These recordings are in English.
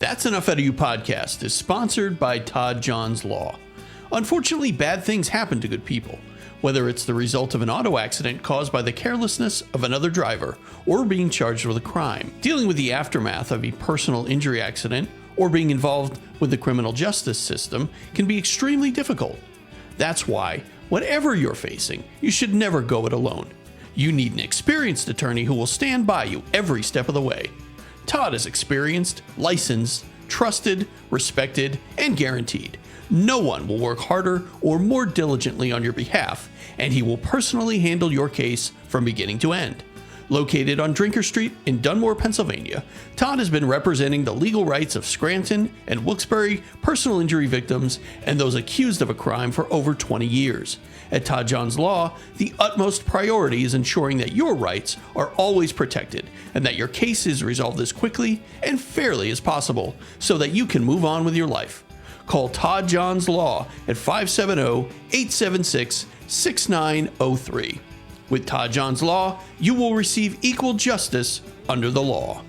That's Enough Out of You podcast is sponsored by Todd John's Law. Unfortunately, bad things happen to good people, whether it's the result of an auto accident caused by the carelessness of another driver or being charged with a crime. Dealing with the aftermath of a personal injury accident or being involved with the criminal justice system can be extremely difficult. That's why, whatever you're facing, you should never go it alone. You need an experienced attorney who will stand by you every step of the way. Todd is experienced, licensed, trusted, respected, and guaranteed. No one will work harder or more diligently on your behalf, and he will personally handle your case from beginning to end. Located on Drinker Street in Dunmore, Pennsylvania, Todd has been representing the legal rights of Scranton and Wilkes-Barre personal injury victims and those accused of a crime for over 20 years. At Todd John's Law, the utmost priority is ensuring that your rights are always protected and that your case is resolved as quickly and fairly as possible so that you can move on with your life. Call Todd John's Law at 570-876-6903. With Todd John's Law, you will receive equal justice under the law.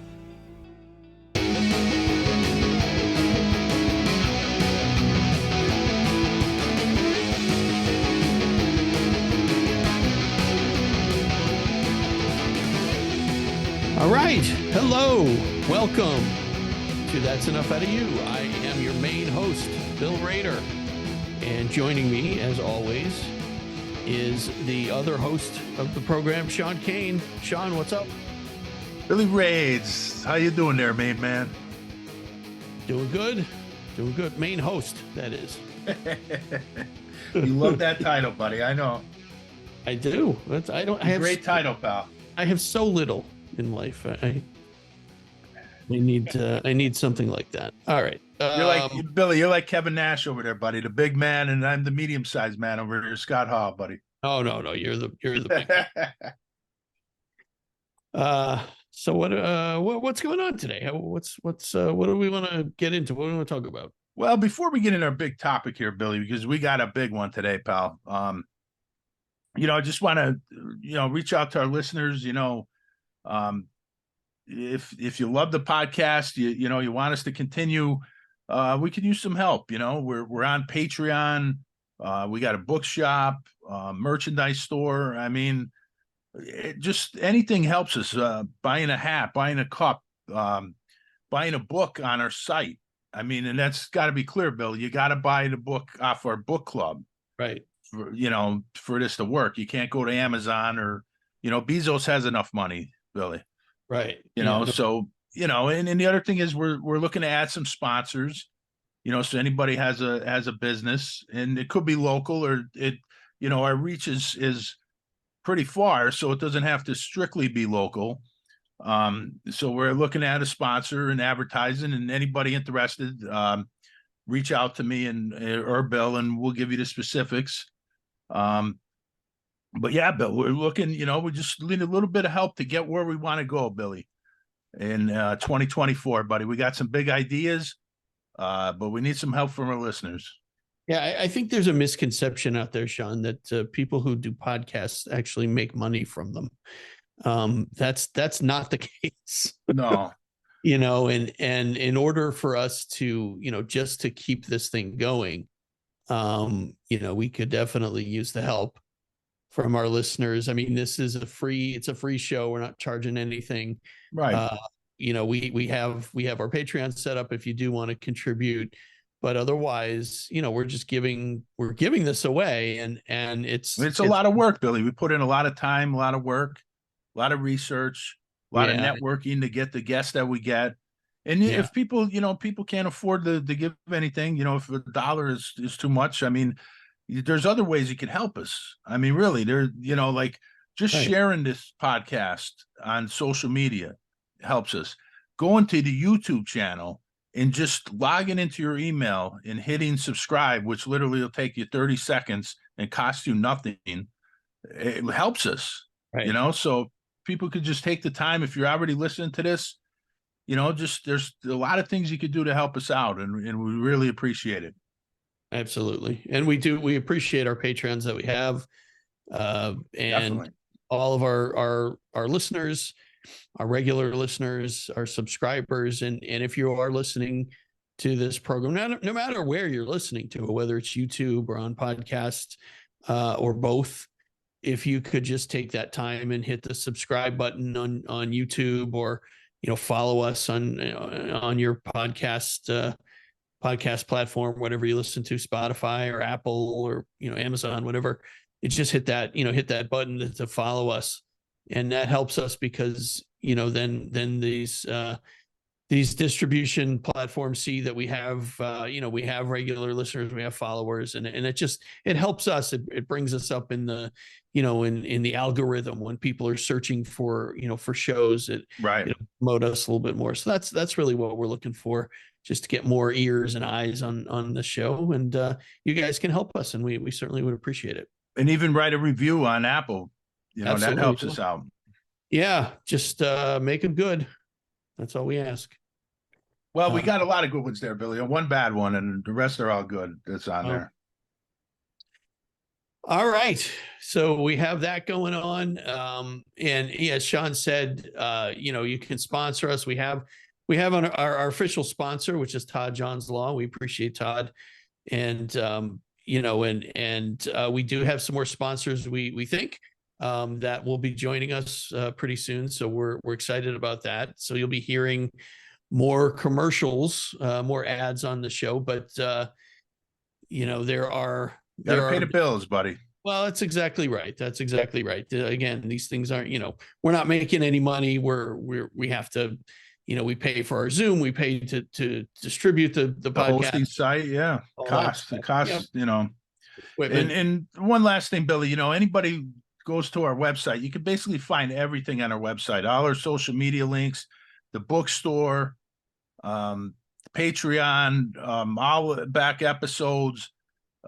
All right. Hello. Welcome to That's Enough Out of You. I am your main host, Bill Rader. And joining me, as always, is the other host of the program, Sean Kane. Sean, what's up? Billy Raids, how you doing there, main man? Doing good. Doing good. Main host, that is. You love that title, buddy. I know. I do. I have great title, pal. I have so little in life. I need something like that. All right. You're like Billy. You're like Kevin Nash over there, buddy. The big man, and I'm the medium-sized man over here, Scott Hall, buddy. Oh no, you're the big man. So what's going on today? What do we want to get into? What do we want to talk about? Well, before we get into our big topic here, Billy, because we got a big one today, pal. I just want to reach out to our listeners. If you love the podcast, you want us to continue. We could use some help. We're on Patreon. We got a bookshop, merchandise store. I mean, just anything helps us. Buying a hat, buying a cup, buying a book on our site. I mean, and that's got to be clear, Bill. You got to buy the book off our book club, right? For this to work. You can't go to Amazon or Bezos has enough money, Billy. Right. So and the other thing is we're looking to add some sponsors, so anybody has a business, and it could be local or our reach is pretty far, so it doesn't have to strictly be local. So we're looking at a sponsor and advertising, and anybody interested, reach out to me or Bill, and we'll give you the specifics. But yeah, Bill, we're looking, we just need a little bit of help to get where we want to go, Billy, in 2024, buddy. We got some big ideas, but we need some help from our listeners. Yeah, I think there's a misconception out there, Sean, that people who do podcasts actually make money from them. That's not the case. No. And in order for us to, just to keep this thing going, we could definitely use the help from our listeners. I mean, this is it's a free show. We're not charging anything. Right. We have our Patreon set up if you do want to contribute, but otherwise, we're giving this away, and it's a lot of work, Billy. We put in a lot of time, a lot of work, a lot of research, a lot of networking to get the guests that we get. And if people can't afford to give anything, if a dollar is too much, I mean, there's other ways you can help us. I mean, really, sharing this podcast on social media helps us. Going to the YouTube channel and just logging into your email and hitting subscribe, which literally will take you 30 seconds and cost you nothing. It helps us, right. So people could just take the time. If you're already listening to this, there's a lot of things you could do to help us out, and we really appreciate it. Absolutely. And we appreciate our patrons that we have, and Definitely. all of our listeners. our regular listeners, our subscribers. And if you are listening to this program, no matter where you're listening to it, whether it's YouTube or on podcast or both, if you could just take that time and hit the subscribe button on YouTube, or, follow us on your podcast platform, whatever you listen to, Spotify or Apple or, Amazon, whatever. It's just hit that button to follow us. And that helps us because, then these distribution platforms see that we have, we have regular listeners, we have followers, and it helps us. It brings us up in the, in the algorithm when people are searching for, for shows. It promote us a little bit more. So that's really what we're looking for, just to get more ears and eyes on the show. And you guys can help us, and we certainly would appreciate it. And even write a review on Apple. Absolutely. That helps us out. Yeah, just make them good. That's all we ask. Well, we got a lot of good ones there, Billy. One bad one, and the rest are all good. That's on there. All right. So we have that going on. And as Sean said, you can sponsor us. We have on our official sponsor, which is Todd John's Law. We appreciate Todd. And, we do have some more sponsors, we think, that will be joining us pretty soon. So we're excited about that. So you'll be hearing more commercials, more ads on the show, but there are pay the bills, buddy. Well, that's exactly right. That's exactly right. Again, these things aren't, we're not making any money. We have to, we pay for our Zoom, we pay to distribute the podcast. Hosting site. Yeah. The cost, yep. And one last thing, Billy, anybody goes to our website, you can basically find everything on our website, all our social media links, the bookstore, Patreon, all back episodes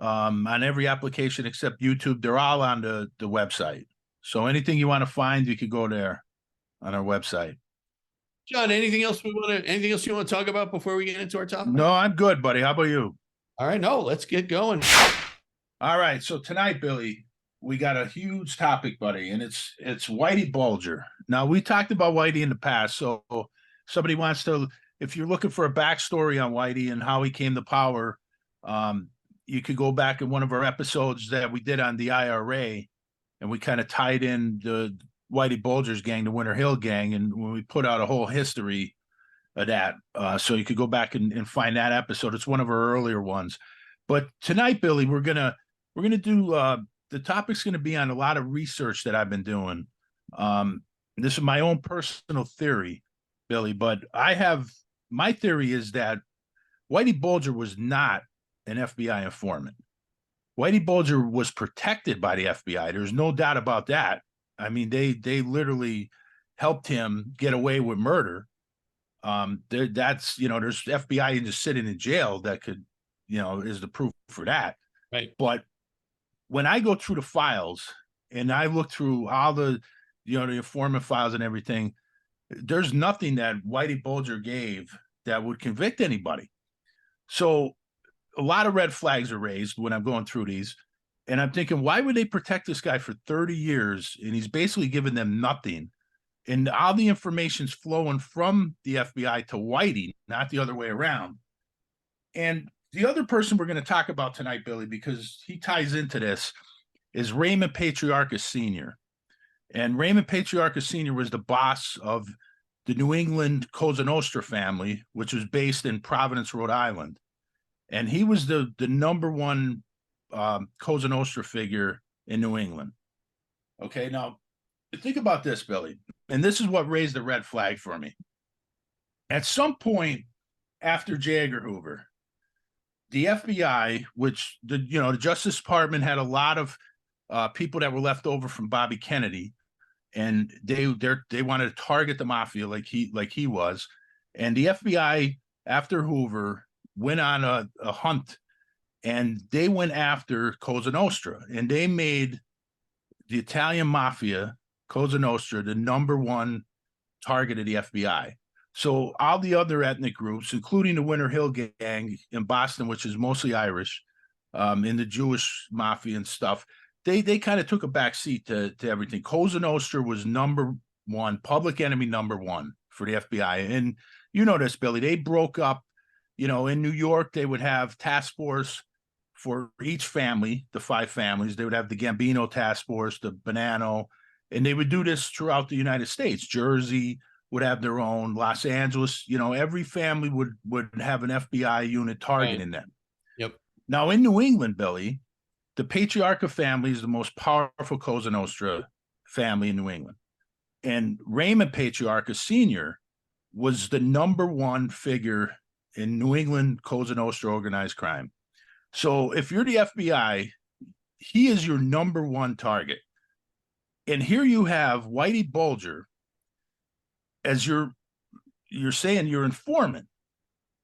on every application except YouTube. They're all on the website. So anything you want to find, you could go there on our website. John, anything else you want to talk about before we get into our topic? No, I'm good, buddy. How about you? All right, no, let's get going. All right. So tonight, Billy, we got a huge topic, buddy, and it's Whitey Bulger. Now, we talked about Whitey in the past, so somebody wants to, if you're looking for a backstory on Whitey and how he came to power, you could go back in one of our episodes that we did on the IRA, and we kind of tied in the Whitey Bulger's gang, the Winter Hill gang, and when we put out a whole history of that, so you could go back and find that episode. It's one of our earlier ones. But tonight, Billy, we're gonna do the topic's going to be on a lot of research that I've been doing. This is my own personal theory, Billy, but my theory is that Whitey Bulger was not an FBI informant. Whitey Bulger was protected by the FBI. There's no doubt about that. I mean, they literally helped him get away with murder. That's, there's FBI just sitting in jail that could, is the proof for that. Right. But when I go through the files and I look through all the, the informant files and everything, there's nothing that Whitey Bulger gave that would convict anybody. So a lot of red flags are raised when I'm going through these. And I'm thinking, why would they protect this guy for 30 years? And he's basically giving them nothing. And all the information's flowing from the FBI to Whitey, not the other way around. And the other person we're going to talk about tonight, Billy, because he ties into this, is Raymond Patriarca Sr. And Raymond Patriarca Sr. was the boss of the New England Cosa Nostra family, which was based in Providence, Rhode Island. And he was the number one Cosa Nostra figure in New England. Okay, now think about this, Billy, and this is what raised the red flag for me. At some point after J. Edgar Hoover, the FBI, which the Justice Department had a lot of people that were left over from Bobby Kennedy, and they wanted to target the mafia like he was, and the FBI after Hoover went on a hunt, and they went after Cosa Nostra, and they made the Italian mafia, Cosa Nostra, the number one target of the FBI. So all the other ethnic groups, including the Winter Hill gang in Boston, which is mostly Irish, in the Jewish mafia and stuff, they kind of took a back seat to everything. Cosa Nostra was number one, public enemy number one for the FBI. And you know this, Billy, they broke up, in New York, they would have task force for each family, the 5 families. They would have the Gambino task force, the Bonanno, and they would do this throughout the United States. Jersey would have their own, Los Angeles, every family would have an FBI unit targeting them. Yep. Now in New England, Billy, the Patriarca family is the most powerful Cosa Nostra family in New England. And Raymond Patriarca Sr. was the number one figure in New England Cosa Nostra organized crime. So if you're the FBI, he is your number one target. And here you have Whitey Bulger as you're saying your informant.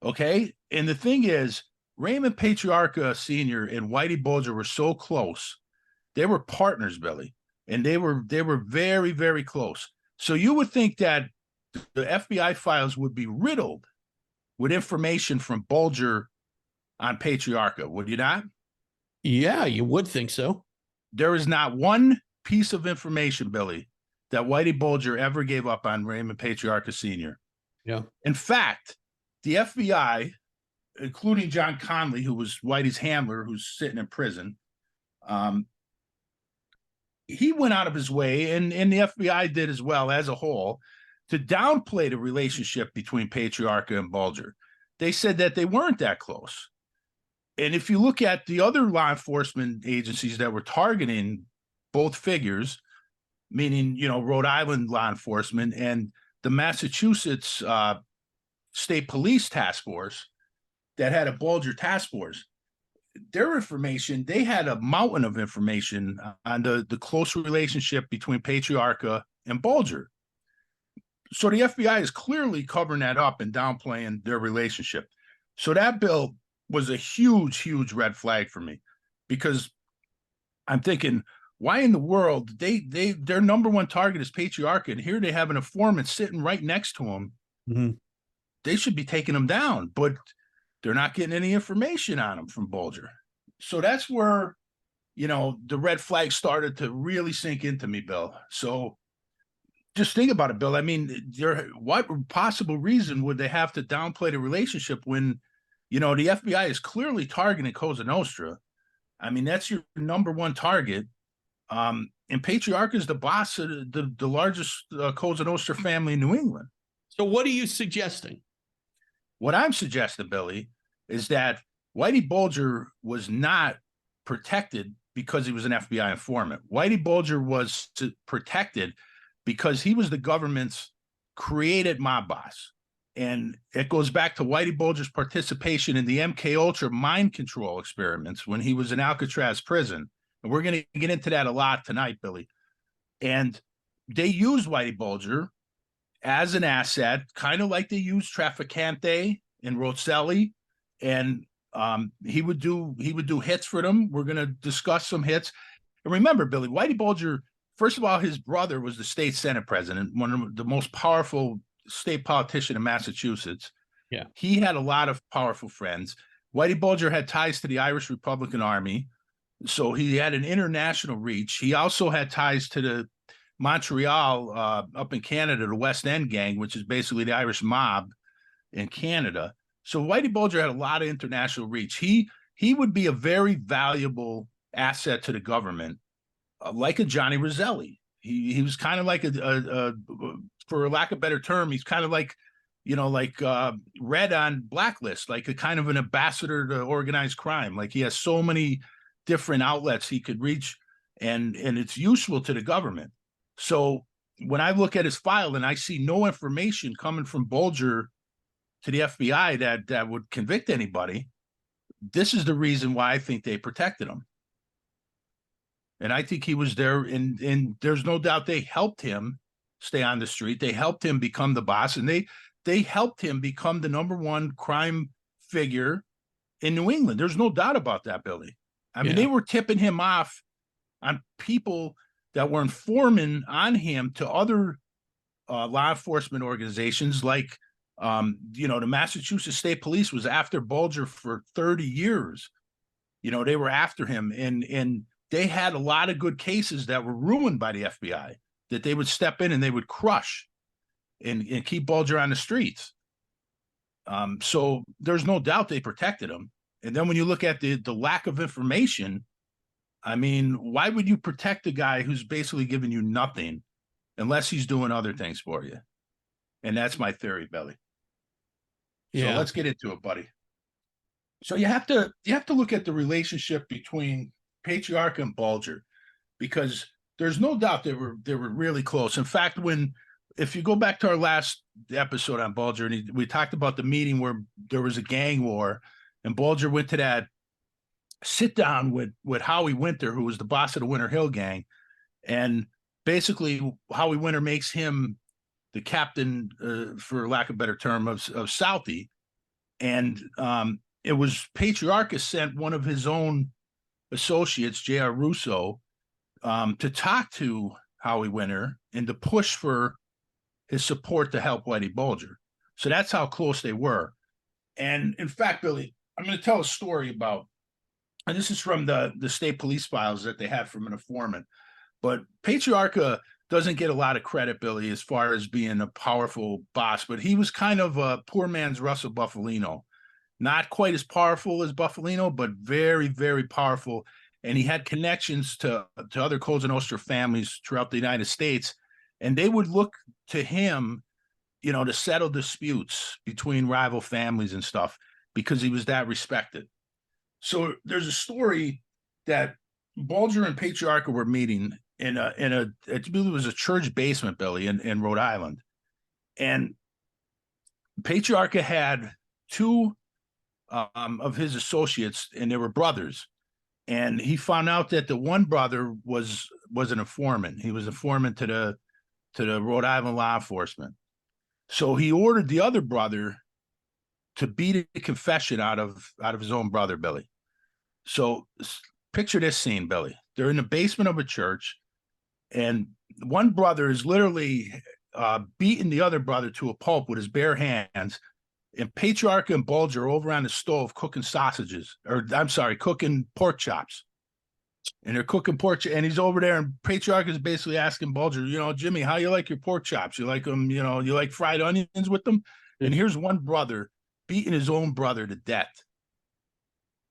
Okay. And the thing is, Raymond Patriarca Sr. and Whitey Bulger were so close. They were partners, Billy, and they were very, very close. So you would think that the FBI files would be riddled with information from Bulger on Patriarca, would you not? Yeah, you would think so. There is not one piece of information, Billy, that Whitey Bulger ever gave up on Raymond Patriarca Sr. Yeah. In fact, the FBI, including John Conley, who was Whitey's handler, who's sitting in prison, he went out of his way, and the FBI did as well as a whole, to downplay the relationship between Patriarca and Bulger. They said that they weren't that close. And if you look at the other law enforcement agencies that were targeting both figures, meaning, Rhode Island law enforcement and the Massachusetts State Police Task Force that had a Bulger task force, their information, they had a mountain of information on the close relationship between Patriarca and Bulger. So the FBI is clearly covering that up and downplaying their relationship. So that bill was a huge, huge red flag for me, because I'm thinking, why in the world their number one target is Patriarca, and here they have an informant sitting right next to him. Mm-hmm. They should be taking him down, but they're not getting any information on him from Bulger. So that's where, the red flag started to really sink into me, Bill. So just think about it, Bill. I mean, what possible reason would they have to downplay the relationship when, the FBI is clearly targeting Cosa Nostra? I mean, that's your number one target. And Patriarca is the boss of the largest Cosa Nostra family in New England. So what are you suggesting? What I'm suggesting, Billy, is that Whitey Bulger was not protected because he was an FBI informant. Whitey Bulger was protected because he was the government's created mob boss. And it goes back to Whitey Bulger's participation in the MKUltra mind control experiments when he was in Alcatraz prison. And we're going to get into that a lot tonight, Billy. And they used Whitey Bulger as an asset, kind of like they used Trafficante and Rosselli. And he would do hits for them. We're going to discuss some hits. And remember, Billy, Whitey Bulger, first of all, his brother was the state Senate president, one of the most powerful state politician in Massachusetts. Yeah. He had a lot of powerful friends. Whitey Bulger had ties to the Irish Republican Army, so he had an international reach. He also had ties to the Montreal, up in Canada, the West End gang, which is basically the Irish mob in Canada. So Whitey Bulger had a lot of international reach. He would be a very valuable asset to the government, like a Johnny Roselli. He was kind of like a for lack of a better term, he's kind of like, Red on Blacklist, like a kind of an ambassador to organized crime. Like he has so many different outlets he could reach, and it's useful to the government. So when I look at his file and I see no information coming from Bulger to the FBI that would convict anybody, this is the reason why I think they protected him. And I think he was there, and there's no doubt they helped him stay on the street. They helped him become the boss, and they helped him become the number one crime figure in New England. There's no doubt about that, Billy. I mean, they were tipping him off on people that were informing on him to other law enforcement organizations, like, the Massachusetts State Police was after Bulger for 30 years. They were after him, and they had a lot of good cases that were ruined by the FBI. that they would step in and they would crush and keep Bulger on the streets. So there's no doubt they protected him. And then when you look at the lack of information, I mean, why would you protect a guy who's basically giving you nothing unless he's doing other things for you? And that's my theory, Billy. So let's get into it, buddy. So you have to look at the relationship between Patriarca and Bulger, because there's no doubt they were really close. In fact, if you go back to our last episode on Bulger, and we talked about the meeting where there was a gang war, and Bulger went to that sit down with Howie Winter, who was the boss of the Winter Hill gang, and basically Howie Winter makes him the captain, for lack of a better term, of Southie. And it was Patriarca sent one of his own associates, J.R. Russo, to talk to Howie Winter and to push for his support to help Whitey Bulger. So that's how close they were. And in fact, Billy, I'm going to tell a story about, and this is from the state police files that they have from an informant, but Patriarca doesn't get a lot of credit, Billy, as far as being a powerful boss, but he was kind of a poor man's Russell Buffalino. Not quite as powerful as Buffalino, but very, very powerful. And he had connections to other Cosa Nostra families throughout the United States. And they would look to him, to settle disputes between rival families and stuff, because he was that respected. So there's a story that Bulger and Patriarca were meeting it was a church basement, Billy, in Rhode Island. And Patriarca had two of his associates, and they were brothers. And he found out that the one brother was an informant. He was a informant to the Rhode Island law enforcement. So he ordered the other brother to beat a confession out of his own brother, Billy. So picture this scene, Billy. They're in the basement of a church, and one brother is literally beating the other brother to a pulp with his bare hands. And Patriarca and Bulger are over on the stove cooking cooking pork chops. And they're cooking pork, and he's over there, and Patriarca is basically asking Bulger, Jimmy, how you like your pork chops? You like them, you like fried onions with them? And here's one brother beating his own brother to death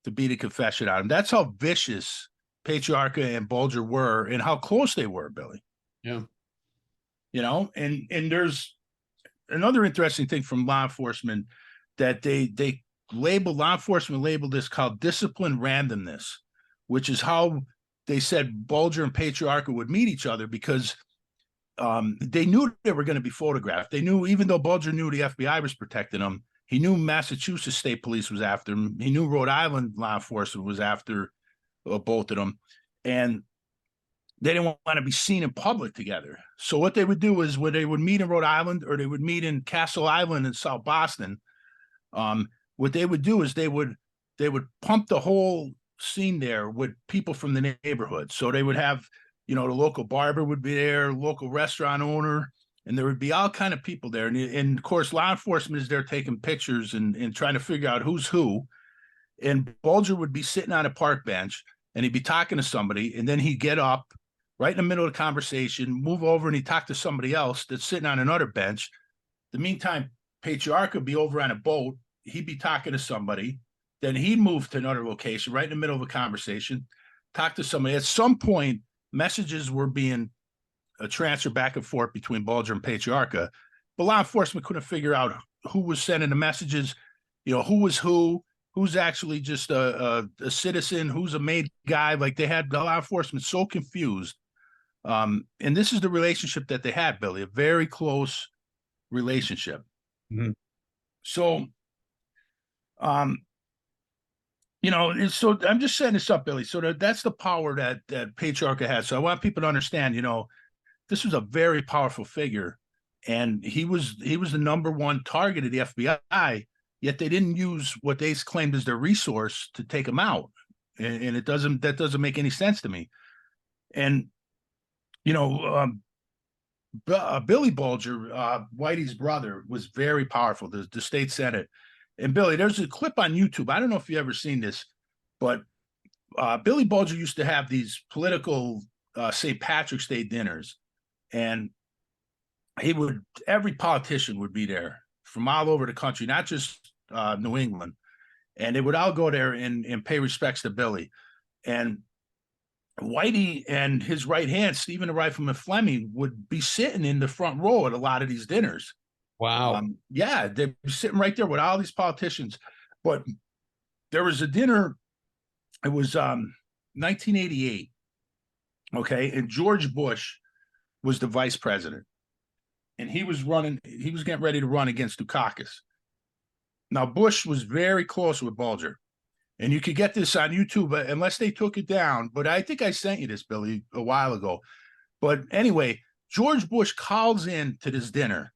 to beat a confession out of him. That's how vicious Patriarca and Bulger were, and how close they were, Billy. Yeah. And there's another interesting thing from law enforcement that law enforcement labeled this called discipline randomness, which is how they said Bulger and Patriarca would meet each other, because they knew they were going to be photographed. They knew, even though Bulger knew the FBI was protecting him, he knew Massachusetts State Police was after him. He knew Rhode Island law enforcement was after both of them. And they didn't want to be seen in public together. So what they would do is, when they would meet in Rhode Island, or they would meet in Castle Island in South Boston, what they would do is they would pump the whole scene there with people from the neighborhood. So they would have, the local barber would be there, local restaurant owner, and there would be all kind of people there. And of course, law enforcement is there taking pictures and trying to figure out who's who. And Bulger would be sitting on a park bench, and he'd be talking to somebody, and then he'd get up right in the middle of the conversation, move over, and he'd talk to somebody else that's sitting on another bench. The meantime, Patriarca would be over on a boat. He'd be talking to somebody. Then he'd move to another location right in the middle of a conversation, talk to somebody. At some point, messages were being transferred back and forth between Bulger and Patriarca, but law enforcement couldn't figure out who was sending the messages, who was who's actually just a citizen, who's a made guy. Like, they had the law enforcement so confused. And this is the relationship that they had, Billy, a very close relationship. Mm-hmm. So, so I'm just setting this up, Billy. So that's the power that Patriarca had. So I want people to understand, this was a very powerful figure, and he was the number one target of the FBI. Yet they didn't use what they claimed as their resource to take him out, and that doesn't make any sense to me. And Billy Bulger, Whitey's brother, was very powerful. The state senate. And Billy, there's a clip on YouTube. I don't know if you ever seen this, but Billy Bulger used to have these political St. Patrick's Day dinners, and every politician would be there from all over the country, not just New England, and they would all go there and pay respects to Billy. And Whitey and his right hand, Stephen the Rifleman Fleming, would be sitting in the front row at a lot of these dinners. Wow. Yeah, they'd be sitting right there with all these politicians. But there was a dinner, it was 1988, okay, and George Bush was the vice president. And he was getting ready to run against Dukakis. Now, Bush was very close with Bulger. And you could get this on YouTube, unless they took it down. But I think I sent you this, Billy, a while ago. But anyway, George Bush calls in to this dinner.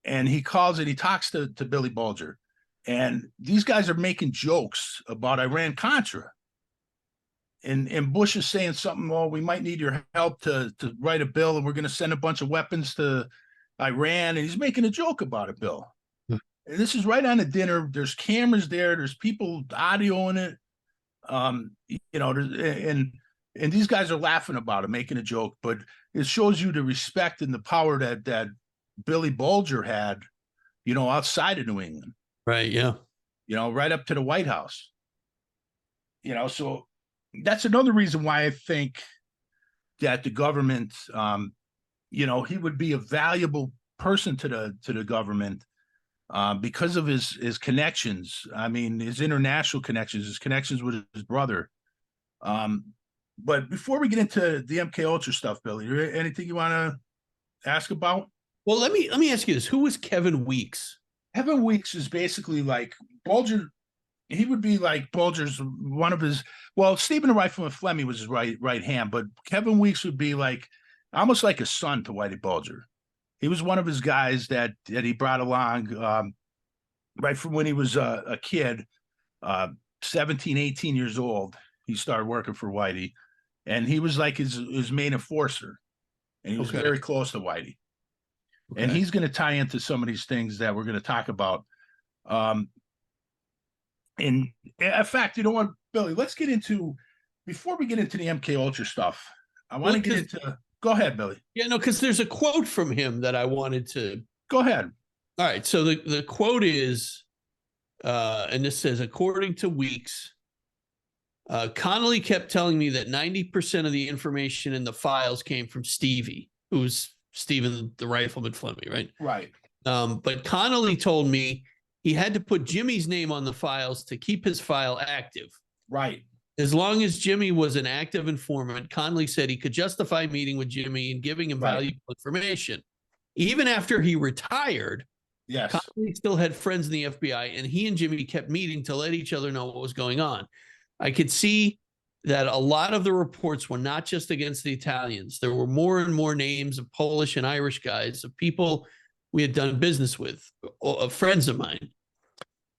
And he talks to Billy Bulger. And these guys are making jokes about Iran-Contra. And Bush is saying something, well, we might need your help to write a bill, and we're going to send a bunch of weapons to Iran. And he's making a joke about it, Bill. And this is right on the dinner. There's cameras there. There's people audioing it. And these guys are laughing about it, making a joke. But it shows you the respect and the power that Billy Bulger had, outside of New England. Right, yeah. Right up to the White House. So that's another reason why I think that the government, he would be a valuable person to the government. Because of his connections, his international connections, his connections with his brother. But before we get into the MKUltra stuff, Billy, anything you want to ask about? Well, let me ask you this: who was Kevin Weeks? Kevin Weeks is basically like Bulger. He would be like Bulger's one of his. Well, Stephen the Rifleman Fleming was his right hand, but Kevin Weeks would be like almost like a son to Whitey Bulger. He was one of his guys that he brought along right from when he was a kid, 17, 18 years old. He started working for Whitey, and he was like his main enforcer, and he was very close to Whitey. Okay. And he's going to tie into some of these things that we're going to talk about. In fact, you know what, Billy, let's get into, before we get into the MKUltra stuff, I want to get into... Go ahead, Billy. Yeah, no, because there's a quote from him that I wanted to... Go ahead. All right, so the quote is, and this says, according to Weeks, Connolly kept telling me that 90% of the information in the files came from Stevie, who's Stephen the Rifleman Fleming, right? Right. But Connolly told me he had to put Jimmy's name on the files to keep his file active. Right. As long as Jimmy was an active informant, Connolly said he could justify meeting with Jimmy and giving him valuable information. Even after he retired, yes, Connolly still had friends in the FBI, and he and Jimmy kept meeting to let each other know what was going on. I could see that a lot of the reports were not just against the Italians. There were more and more names of Polish and Irish guys, of people we had done business with, of friends of mine.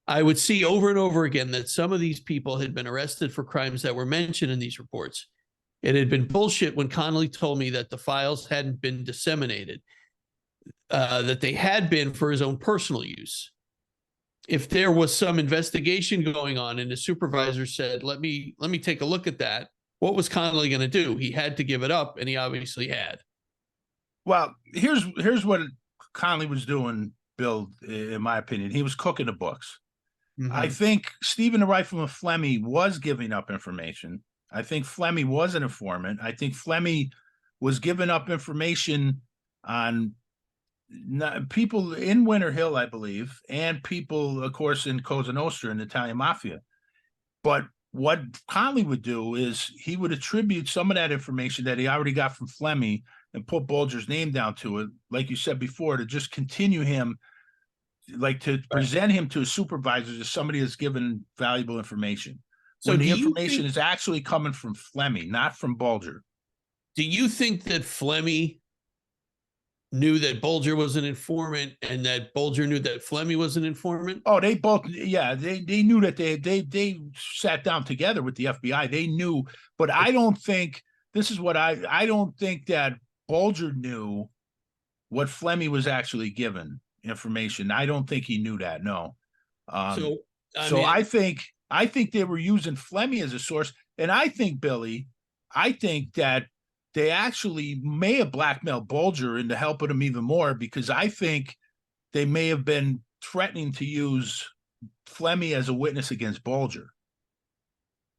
I would see over and over again that some of these people had been arrested for crimes that were mentioned in these reports. It had been bullshit when Connolly told me that the files hadn't been disseminated, that they had been for his own personal use. If there was some investigation going on and the supervisor said, let me take a look at that, what was Connolly going to do? He had to give it up, and he obviously had. Well, here's what Connolly was doing, Bill, in my opinion. He was cooking the books. Mm-hmm. I think Stephen the Rifleman Fleming was giving up information. I think Fleming was an informant. I think Fleming was giving up information on people in Winter Hill, I believe, and people, of course, in Cosa Nostra and the Italian Mafia. But what Connolly would do is he would attribute some of that information that he already got from Fleming and put Bulger's name down to it, like you said before, to just continue him, like to present him to his supervisors as somebody that's given valuable information. So the information is actually coming from Fleming, not from Bulger. Do you think that Fleming knew that Bulger was an informant and that Bulger knew that Fleming was an informant? Oh, they both, yeah, they knew that they sat down together with the FBI. They knew, but I don't think, this is what I don't think that Bulger knew what Fleming was actually given information. I don't think he knew that. No. I think they were using Fleming as a source. And I think, Billy, I think that they actually may have blackmailed Bulger into helping him even more, because I think they may have been threatening to use Flemmy as a witness against Bulger.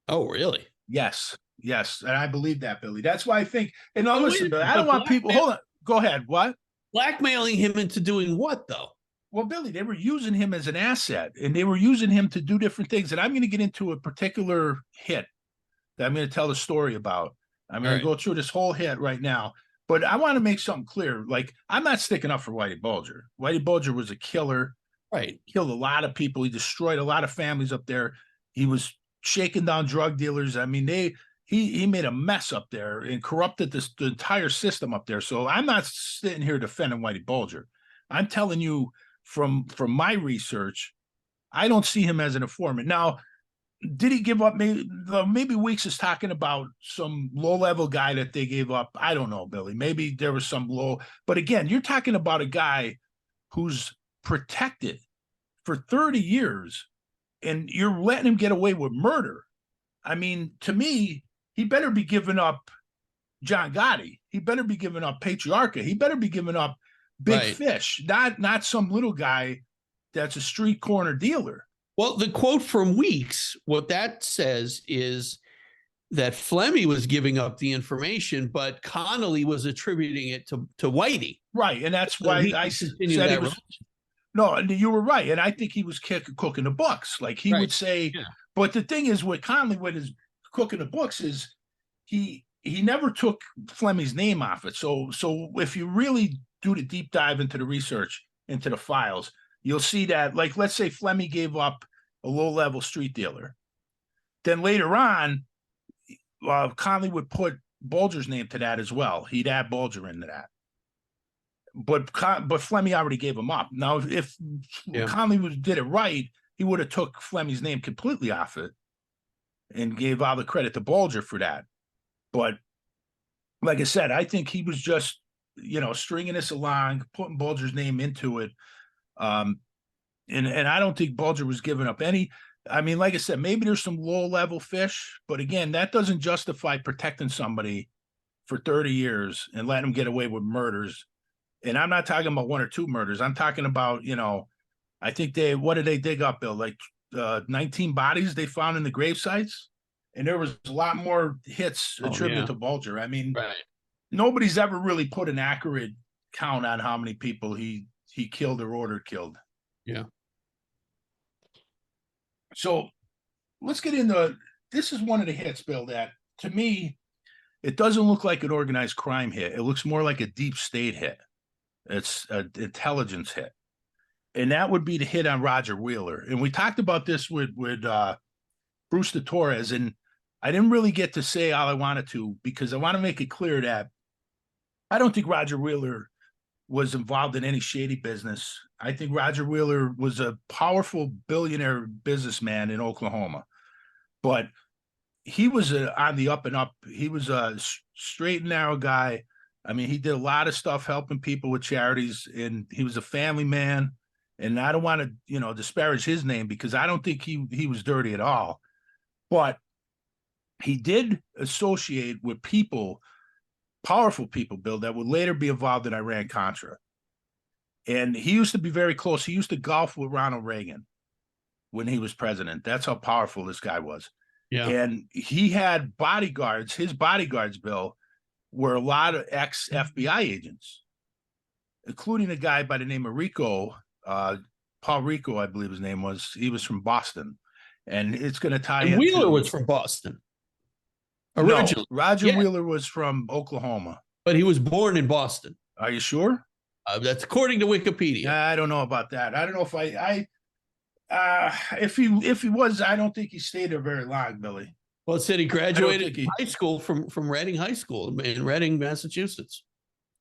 Oh, really? Yes. Yes. And I believe that, Billy. That's why I think, and now But listen, Billy, I don't want people, hold on. Go ahead. What? Blackmailing him into doing what, though? Well, Billy, they were using him as an asset, and they were using him to do different things. And I'm going to get into a particular hit that I'm going to tell the story about. I'm going to go through this whole hit right now. But I want to make something clear. Like, I'm not sticking up for Whitey Bulger. Whitey Bulger was a killer. Right. Killed a lot of people. He destroyed a lot of families up there. He was shaking down drug dealers. I mean, he made a mess up there and corrupted the entire system up there. So I'm not sitting here defending Whitey Bulger. I'm telling you from my research, I don't see him as an informant. Now, did he give up? Maybe Weeks is talking about some low-level guy that they gave up. I don't know, Billy. Maybe there was some low. But again, you're talking about a guy who's protected for 30 years, and you're letting him get away with murder. I mean, to me, he better be giving up John Gotti. He better be giving up Patriarca. He better be giving up big fish, not some little guy that's a street corner dealer. Well, the quote from Weeks, what that says is that Flemmy was giving up the information, but Connolly was attributing it to Whitey. Right, and that's why I said he was. No, you were right, and I think he was cooking the books. Like he would say, but the thing is, with Connolly, with his cooking the books, is he never took Flemmy's name off it. So if you really do the deep dive into the research, into the files, you'll see that, like, let's say Flemmy gave up a low-level street dealer. Then later on, Connolly would put Bulger's name to that as well. He'd add Bulger into that. But Flemmy already gave him up. Now, if Connolly did it right, he would have took Flemmy's name completely off it and gave all the credit to Bulger for that. But like I said, I think he was just, stringing this along, putting Bulger's name into it. And I don't think Bulger was giving up any. I mean, like I said, maybe there's some low-level fish, but again, that doesn't justify protecting somebody for 30 years and letting them get away with murders. And I'm not talking about one or two murders. I'm talking about, I think what did they dig up, Bill? Like 19 bodies they found in the grave sites. And there was a lot more hits attributed to Bulger. I mean, nobody's ever really put an accurate count on how many people he killed or ordered killed. Yeah. So let's get into, this is one of the hits, Bill, that to me, it doesn't look like an organized crime hit. It looks more like a deep state hit. It's an intelligence hit. And that would be the hit on Roger Wheeler. And we talked about this with Bruce de Torres, and I didn't really get to say all I wanted to, because I want to make it clear that I don't think Roger Wheeler was involved in any shady business. I think Roger Wheeler was a powerful billionaire businessman in Oklahoma, but he was on the up and up. He was a straight and narrow guy. I mean, he did a lot of stuff helping people with charities, and he was a family man. And I don't want to, disparage his name, because I don't think he was dirty at all. But he did associate with people, powerful people, Bill, that would later be involved in Iran-Contra. And he used to be very close. He used to golf with Ronald Reagan when he was president. That's how powerful this guy was. Yeah. And he had bodyguards. His bodyguards, Bill, were a lot of ex-FBI agents, including a guy by the name of Rico, Paul Rico, I believe his name was. He was from Boston. And it's going to tie in. Wheeler was from Boston. Originally. No, Roger Wheeler was from Oklahoma. But he was born in Boston. Are you sure? That's according to Wikipedia. I don't know about that. I don't know if he was, I don't think he stayed there very long, Billy. Well, it said he graduated high school from Reading High School in Reading, Massachusetts.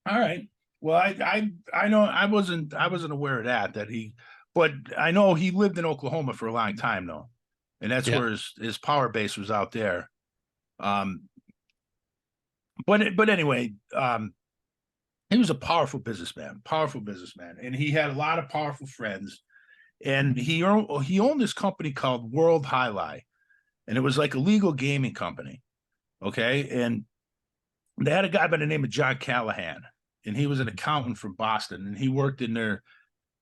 All right. Well, I know I wasn't aware of that but I know he lived in Oklahoma for a long time though. And that's where his power base was out there. But anyway, he was a powerful businessman, and he had a lot of powerful friends. And he owned this company called World Highlight, and it was like a legal gaming company. Okay, and They had a guy by the name of John Callahan, and he was an accountant from Boston, and he worked in their,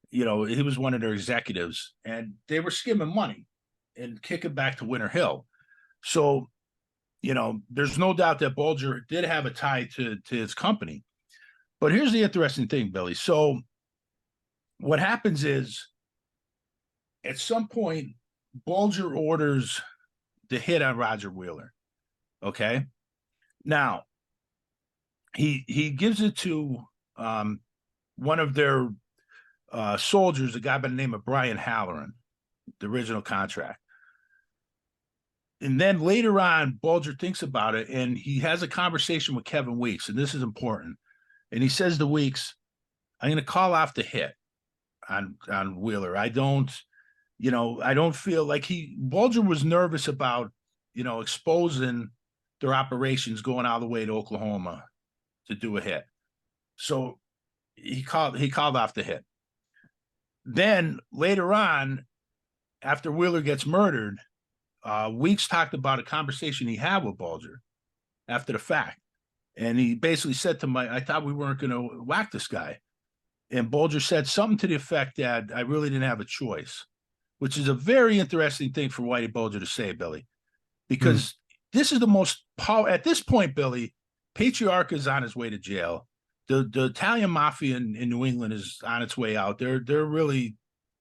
he was one of their executives, and they were skimming money and kicking back to Winter Hill. So, there's no doubt that Bulger did have a tie to his company. But here's the interesting thing, Billy. So what happens is, at some point, Bulger orders the hit on Roger Wheeler. Okay. Now, he gives it to one of their soldiers, a guy by the name of Brian Halloran, the original contract. And then later on, Bulger thinks about it, and he has a conversation with Kevin Weeks, and this is important. And he says to Weeks, I'm going to call off the hit on Wheeler. I don't feel like Bulger was nervous about, exposing their operations going all the way to Oklahoma to do a hit. So he called off the hit. Then later on, after Wheeler gets murdered, Weeks talked about a conversation he had with Bulger after the fact. And he basically said to him, I thought we weren't going to whack this guy. And Bulger said something to the effect that I really didn't have a choice, which is a very interesting thing for Whitey Bulger to say, Billy, because this is the most power at this point, Billy. Patriarca is on his way to jail. The Italian mafia in New England is on its way out. They're really,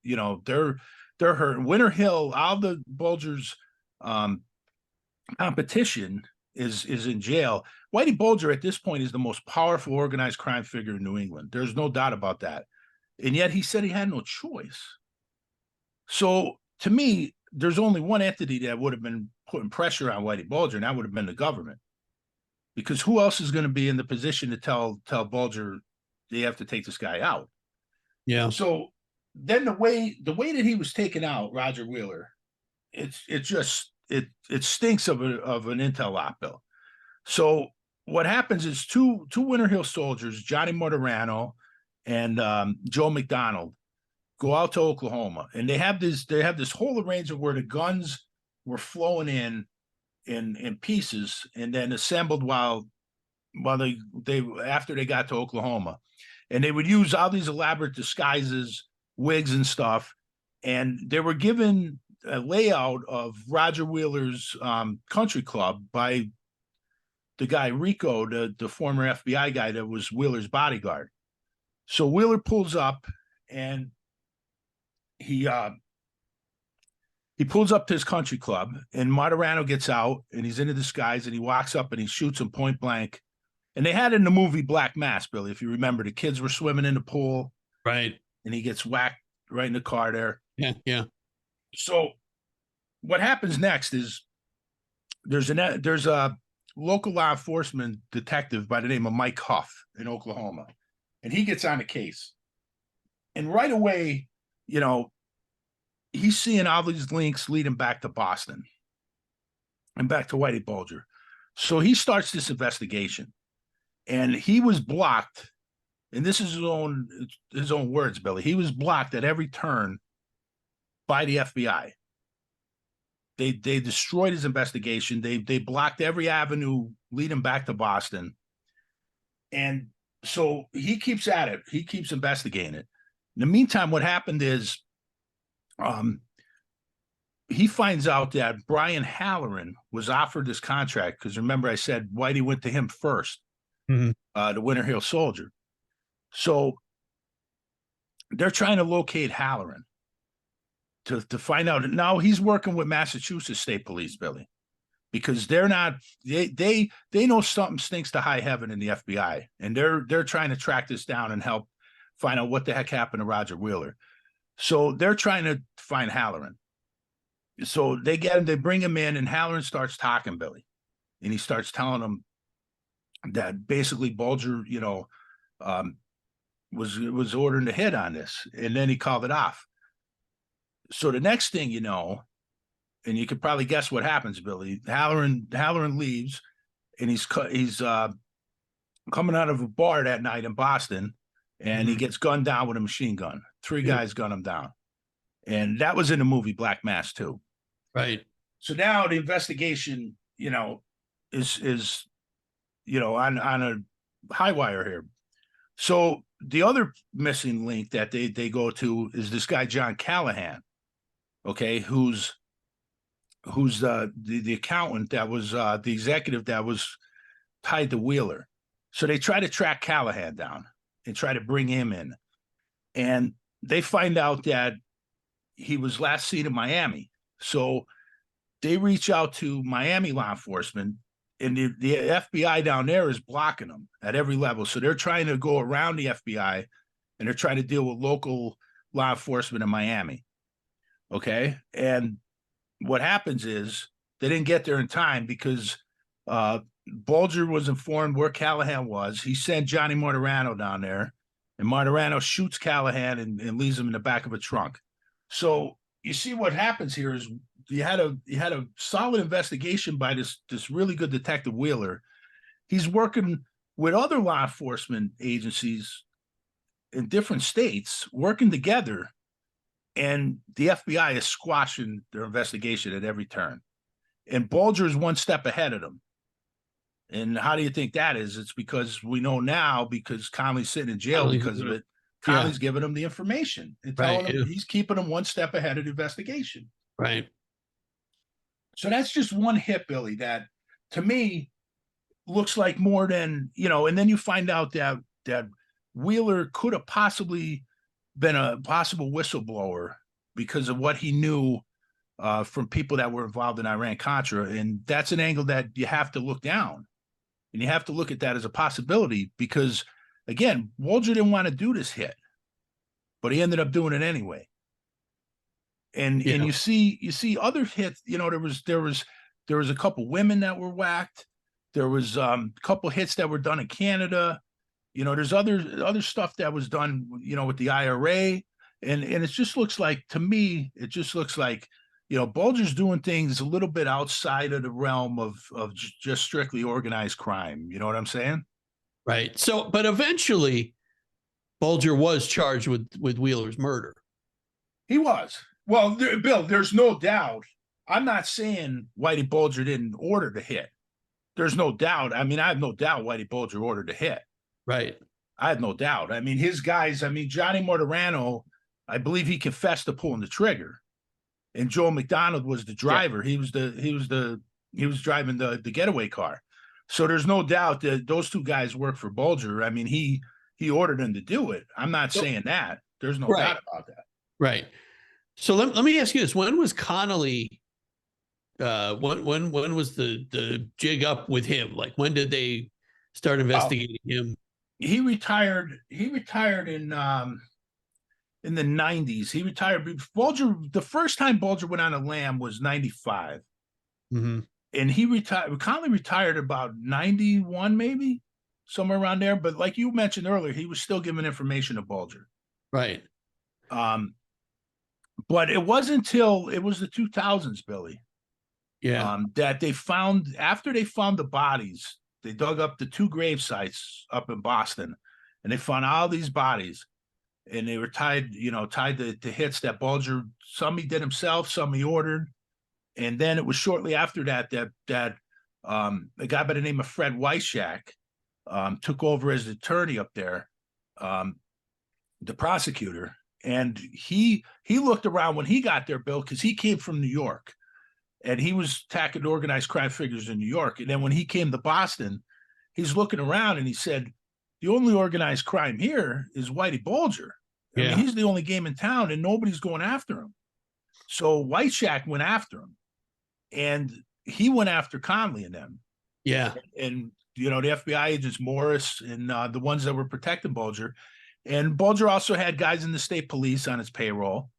they're hurting. Winter Hill, all the Bulger's competition is in jail. Whitey Bulger at this point is the most powerful organized crime figure in New England. There's no doubt about that. And yet he said he had no choice. So to me, there's only one entity that would have been putting pressure on Whitey Bulger, and that would have been the government. Because who else is going to be in the position to tell Bulger they have to take this guy out? Yeah. So then the way that he was taken out, Roger Wheeler, it stinks of an intel op, Bill. So what happens is two Winter Hill soldiers, Johnny Mortarano and Joe McDonald, go out to Oklahoma, and they have this whole arrangement where the guns were flowing in pieces and then assembled while they after they got to Oklahoma, and they would use all these elaborate disguises, wigs and stuff, and they were given a layout of Roger Wheeler's country club by the guy Rico, the former FBI guy that was Wheeler's bodyguard. So Wheeler pulls up, and he pulls up to his country club, and Martirano gets out, and he's in a disguise, and he walks up and he shoots him point blank. And they had it in the movie Black Mass, Billy, if you remember. The kids were swimming in the pool. Right. And he gets whacked right in the car there. Yeah, yeah. So what happens next is there's a local law enforcement detective by the name of Mike Huff in Oklahoma, and he gets on the case. And right away, he's seeing all these links leading back to Boston and back to Whitey Bulger. So he starts this investigation, and he was blocked. And this is his own words, Billy. He was blocked at every turn by the FBI. They destroyed his investigation. They blocked every avenue leading back to Boston. And so he keeps at it. He keeps investigating it. In the meantime, what happened is he finds out that Brian Halloran was offered this contract, because remember I said Whitey went to him first, the Winter Hill soldier. So they're trying to locate Halloran to find out. Now he's working with Massachusetts State Police, Billy, because they're not they know something stinks to high heaven in the FBI, and they're trying to track this down and help find out what the heck happened to Roger Wheeler. So they're trying to find Halloran. So they get him, they bring him in, and Halloran starts talking, Billy, and he starts telling them that basically Bulger, was ordering to hit on this, and then he called it off. So the next thing you know, and you could probably guess what happens, Billy, Halloran leaves, and he's coming out of a bar that night in Boston, and he gets gunned down with a machine gun. 3 guys gun him down, and that was in the movie Black Mass too. Right. So now the investigation, is on a high wire here. So the other missing link that they go to is this guy John Callahan, okay, who's the accountant that was the executive that was tied to Wheeler. So they try to track Callahan down and try to bring him in, and they find out that he was last seen in Miami. So they reach out to Miami law enforcement, and the FBI down there is blocking them at every level. So they're trying to go around the FBI, and they're trying to deal with local law enforcement in Miami. Okay. And what happens is they didn't get there in time because Bulger was informed where Callahan was. He sent Johnny Martirano down there, and Martirano shoots Callahan and leaves him in the back of a trunk. So you see what happens here is you had a solid investigation by this really good detective Wheeler. He's working with other law enforcement agencies in different states, working together, and the FBI is squashing their investigation at every turn. And Bulger is one step ahead of them. And how do you think that is? It's because we know now, because Conley's sitting in jail because of it. Conley's giving him the information and telling him he's keeping him one step ahead of the investigation. Right. So that's just one hit, Billy, that to me looks like more than, and then you find out that Wheeler could have possibly been a possible whistleblower because of what he knew from people that were involved in Iran-Contra. And that's an angle that you have to look down. And you have to look at that as a possibility because, again, Bulger didn't want to do this hit, but he ended up doing it anyway. And you see other hits. There was a couple women that were whacked. There was a couple hits that were done in Canada. There's other stuff that was done, with the IRA, and it just looks like, to me, Bulger's doing things a little bit outside of the realm of just strictly organized crime. You know what I'm saying? Right. So, but eventually, Bulger was charged with Wheeler's murder. He was. Well, Bill, there's no doubt. I'm not saying Whitey Bulger didn't order the hit. There's no doubt. I mean, I have no doubt Whitey Bulger ordered the hit. Right. I have no doubt. I mean, his guys, Johnny Martirano, I believe he confessed to pulling the trigger. And Joe McDonald was the driver. Yeah. He was driving the getaway car. So there's no doubt that those two guys work for Bulger. I mean, he ordered him to do it. I'm not saying that. There's no doubt about that. Right. So let me ask you this: when was Connolly? When was the jig up with him? Like, when did they start investigating him? He retired in the 90s. He retired. Bulger, the first time Bulger went on a lam was 95. Mm-hmm. And he retired. Connolly retired about 91, maybe somewhere around there. But like you mentioned earlier, he was still giving information to Bulger. Right. But it wasn't until it was the 2000s, Billy. Yeah. That they found, after they found the bodies, they dug up the two grave sites up in Boston, and they found all these bodies, and they were tied to hits that Bulger, some he did himself, some he ordered. And then it was shortly after that a guy by the name of Fred Weishak took over as the attorney up there, the prosecutor. And he looked around when he got there, Bill, because he came from New York. And he was attacking organized crime figures in New York. And then when he came to Boston, he's looking around and he said, the only organized crime here is Whitey Bulger. I mean, he's the only game in town and nobody's going after him. So Weishak went after him. And he went after Conley and them. Yeah. And the FBI agents, Morris and the ones that were protecting Bulger. And Bulger also had guys in the state police on his payroll.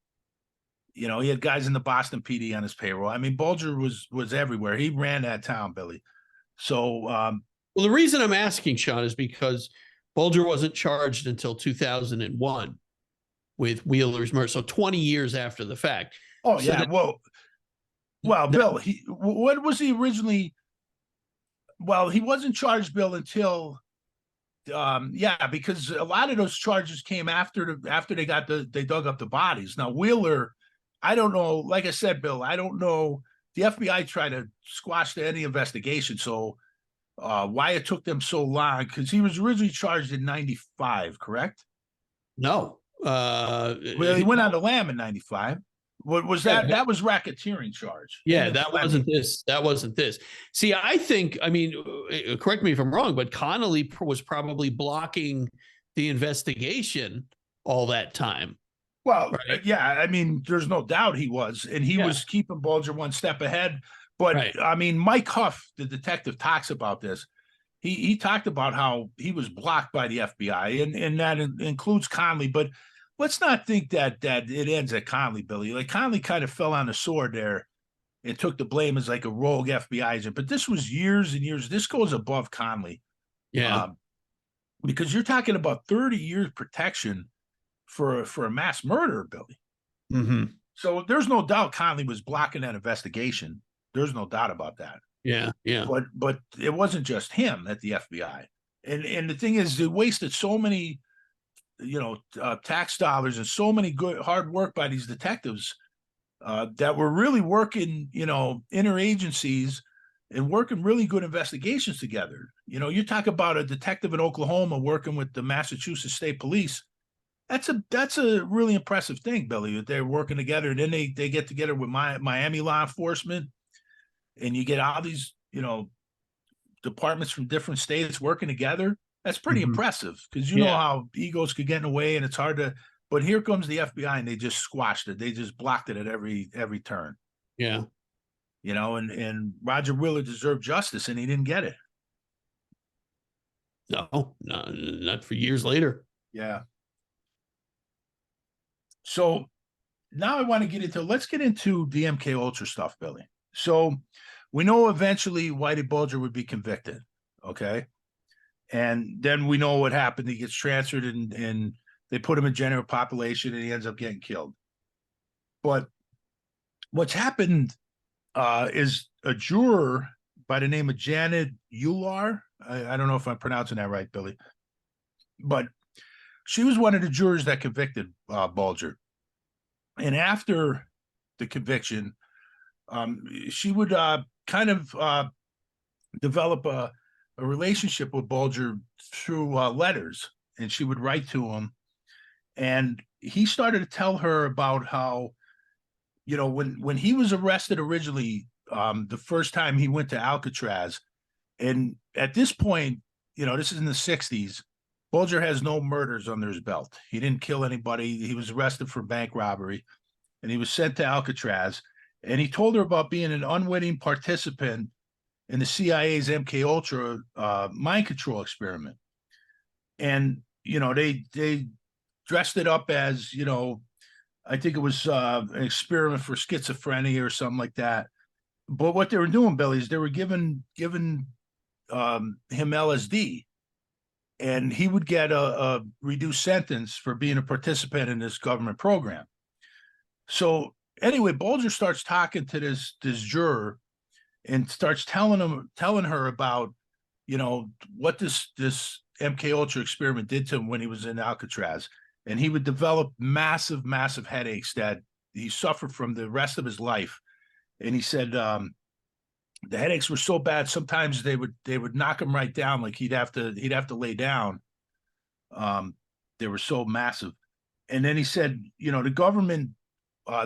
He had guys in the Boston PD on his payroll. I mean, Bulger was everywhere. He ran that town, Billy. So, well, the reason I'm asking, Sean, is because Bulger wasn't charged until 2001 with Wheeler's murder. So 20 years after the fact. Oh, so yeah. Well, Bill, what was he originally? Well, he wasn't charged, Bill, until, because a lot of those charges came after they dug up the bodies. Now, Wheeler, I don't know. Like I said, Bill, I don't know. The FBI tried to squash any investigation. So why it took them so long, because he was originally charged in 95, correct? No. Well, he went on the lam in 95. What was that? That was racketeering charge. Yeah, that wasn't this. That wasn't this. See, I think, I mean, correct me if I'm wrong, but Connolly was probably blocking the investigation all that time. Well, right? yeah, I mean, there's no doubt he was, and he was keeping Bulger one step ahead. But I mean, Mike Huff, the detective, talks about this. He talked about how he was blocked by the FBI, and that includes Conley. But let's not think that it ends at Conley, Billy. Like, Conley kind of fell on the sword there and took the blame as like a rogue FBI agent. But this was years and years. This goes above Conley. Yeah. Because you're talking about 30 years protection for a mass murder, Billy. Mm-hmm. So there's no doubt Conley was blocking that investigation. There's no doubt about that. Yeah, yeah. But it wasn't just him at the FBI. And the thing is, they wasted so many, tax dollars and so many good hard work by these detectives that were really working, interagencies and working really good investigations together. You talk about a detective in Oklahoma working with the Massachusetts State Police. That's a really impressive thing, Billy, that they're working together. And then they get together with Miami law enforcement, and you get all these, departments from different states working together. That's pretty impressive, because you know how egos could get in the way, and it's hard to. But here comes the FBI, and they just squashed it. They just blocked it at every turn. Yeah. And Roger Willard deserved justice, and he didn't get it. No, not for years later. Yeah. So now I want to let's get into the MKUltra stuff, Billy. So we know eventually Whitey Bulger would be convicted. Okay. And then we know what happened. He gets transferred and they put him in general population, and he ends up getting killed. But what's happened is a juror by the name of Janet Ular. I don't know if I'm pronouncing that right, Billy, but she was one of the jurors that convicted Bulger. And after the conviction, she would kind of develop a relationship with Bulger through letters, and she would write to him. And he started to tell her about how, when he was arrested originally, the first time he went to Alcatraz, and at this point, this is in the 60s, Bulger has no murders under his belt. He didn't kill anybody. He was arrested for bank robbery, and he was sent to Alcatraz. And he told her about being an unwitting participant in the CIA's MKUltra mind control experiment. And, they dressed it up as, I think it was an experiment for schizophrenia or something like that. But what they were doing, Billy, is they were giving him LSD, and he would get a reduced sentence for being a participant in this government program. So anyway, Bulger starts talking to this juror and starts telling her about, what this MKUltra experiment did to him when he was in Alcatraz. And he would develop massive, massive headaches that he suffered from the rest of his life. And he said the headaches were so bad, sometimes they would knock him right down, like he'd have to lay down. They were so massive. And then he said, the government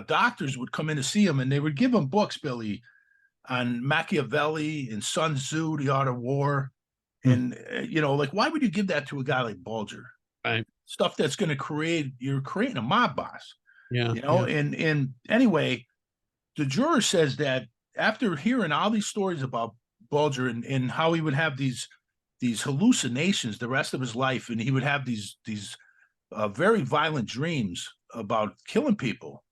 doctors would come in to see him, and they would give him books, Billy, on Machiavelli and Sun Tzu, the art of war. And, like, why would you give that to a guy like Bulger? Right. Stuff that's going to you're creating a mob boss. Yeah. And anyway, the juror says that after hearing all these stories about Bulger and how he would have these hallucinations the rest of his life, and he would have these very violent dreams about killing people,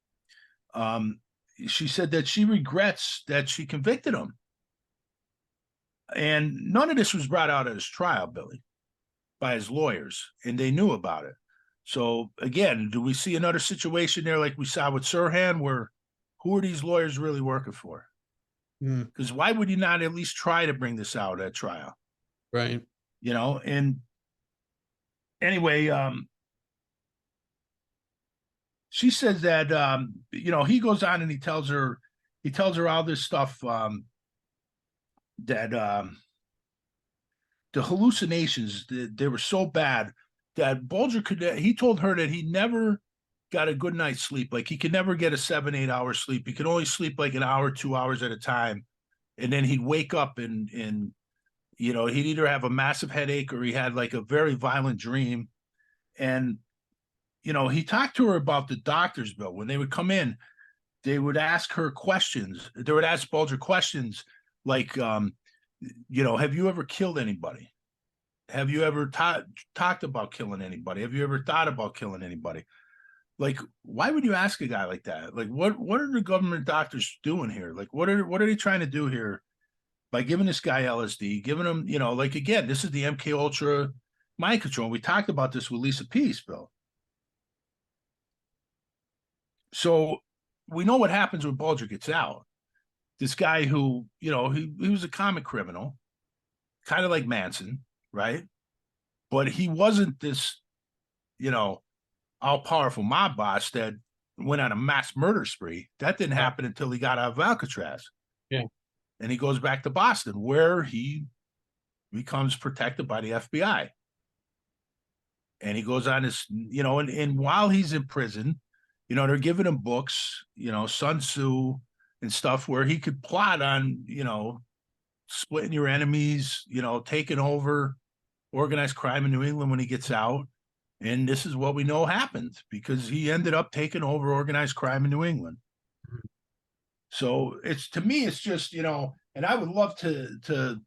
she said that she regrets that she convicted him. And none of this was brought out at his trial, Billy, by his lawyers, and they knew about it. So again, do we see another situation there like we saw with Sirhan, where who are these lawyers really working for? Because why would you not at least try to bring this out at trial? Right. And anyway, she says that, he goes on and he tells her all this stuff that the hallucinations, they were so bad that Bulger he told her that he never got a good night's sleep. Like he could never get a 7-8 hour sleep. He could only sleep like an hour, 2 hours at a time. And then he'd wake up and he'd either have a massive headache or he had like a very violent dream. And, he talked to her about the doctors, Bill. When they would come in, they would ask her questions. They would ask Bulger questions like, have you ever killed anybody? Have you ever talked about killing anybody? Have you ever thought about killing anybody? Like, why would you ask a guy like that? Like, what are the government doctors doing here? Like, what are they trying to do here by giving this guy LSD, giving him, like, again, this is the MKUltra mind control. We talked about this with Lisa Peace, Bill. So we know what happens when Bulger gets out. This guy who, he was a common criminal, kind of like Manson, right? But he wasn't this, all-powerful mob boss that went on a mass murder spree. That didn't happen until he got out of Alcatraz. Yeah. And he goes back to Boston, where he becomes protected by the FBI. And he goes on his, and while he's in prison, they're giving him books, Sun Tzu and stuff where he could plot on, splitting your enemies, taking over organized crime in New England when he gets out. And this is what we know happened because he ended up taking over organized crime in New England. So to me, it's just, and I would love to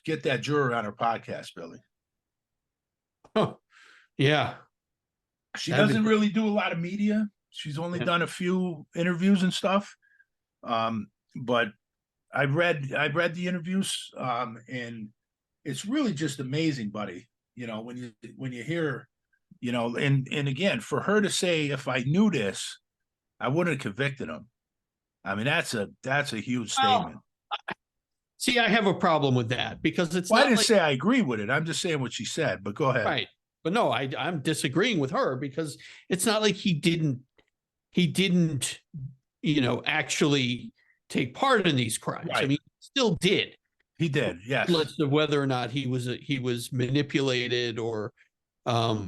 get that juror on our podcast, Billy. Oh, yeah. She doesn't really do a lot of media. She's only done a few interviews and stuff. But I've read the interviews, and it's really just amazing, buddy. When you hear, and again, for her to say, if I knew this, I wouldn't have convicted him. I mean, that's a huge statement. See, I have a problem with that because it's. Well, I didn't say I agree with it. I'm just saying what she said. But go ahead. Right, but no, I'm disagreeing with her because it's not like he didn't, actually take part in these crimes. Right. I mean, he still did. He did, yes. Regardless of whether or not he was manipulated or, I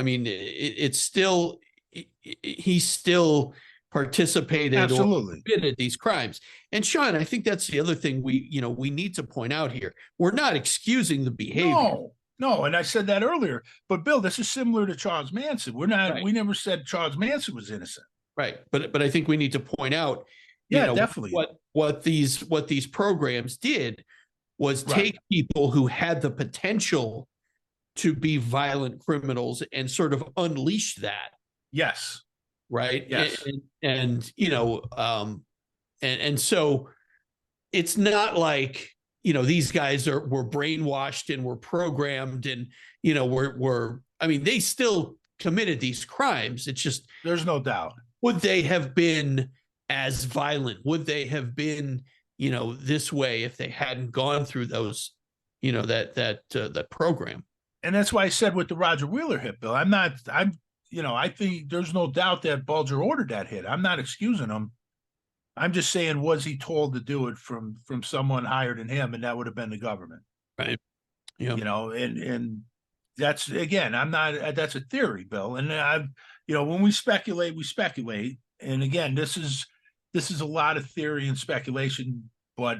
mean, it's still he still participated absolutely or committed these crimes. And Sean, I think that's the other thing we need to point out here. We're not excusing the behavior. No, and I said that earlier. But Bill, this is similar to Charles Manson. We're not. Right. We never said Charles Manson was innocent. Right, but I think we need to point out, definitely what these programs did was take people who had the potential to be violent criminals and sort of unleash that. Yes. Right. Yes. And so it's not like, these guys were brainwashed and were programmed and, they still committed these crimes. It's just, there's no doubt. Would they have been as violent? Would they have been, this way if they hadn't gone through those, that program? And that's why I said with the Roger Wheeler hit, Bill, I think there's no doubt that Bulger ordered that hit. I'm not excusing him. I'm just saying, was he told to do it from someone higher than him? And that would have been the government. Right. Yeah. And that's, again, that's a theory, Bill. And when we speculate. And again, this is a lot of theory and speculation. But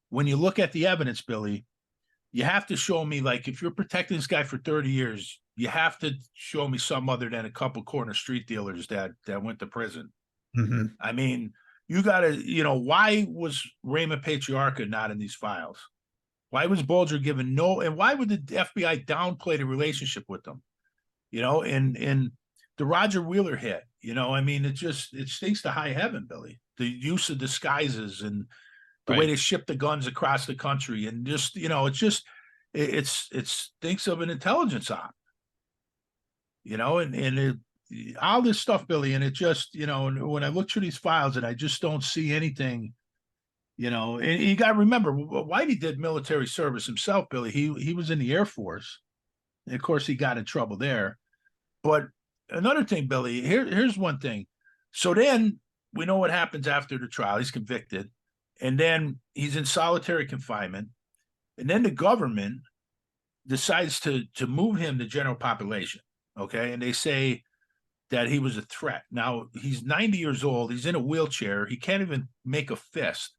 when you look at the evidence, Billy, you have to show me, like, if you're protecting this guy for 30 years, you have to show me some other than a couple corner street dealers that went to prison. Mm-hmm. I mean, you got to, why was Raymond Patriarca not in these files? Why was Bulger given and why would the FBI downplay the relationship with them? And the Roger Wheeler hit, it stinks to high heaven, Billy. The use of disguises and the way they ship the guns across the country, and just, it stinks of an intelligence op, and all this stuff, Billy. And it just, when I look through these files and I just don't see anything, and you got to remember, Whitey did military service himself, Billy. He was in the Air Force. And of course, he got in trouble there. But another thing, Billy, here's one thing. So then we know what happens after the trial. He's convicted. And then he's in solitary confinement. And then the government decides to move him to general population. Okay. And they say that he was a threat. Now he's 90 years old. He's in a wheelchair. He can't even make a fist.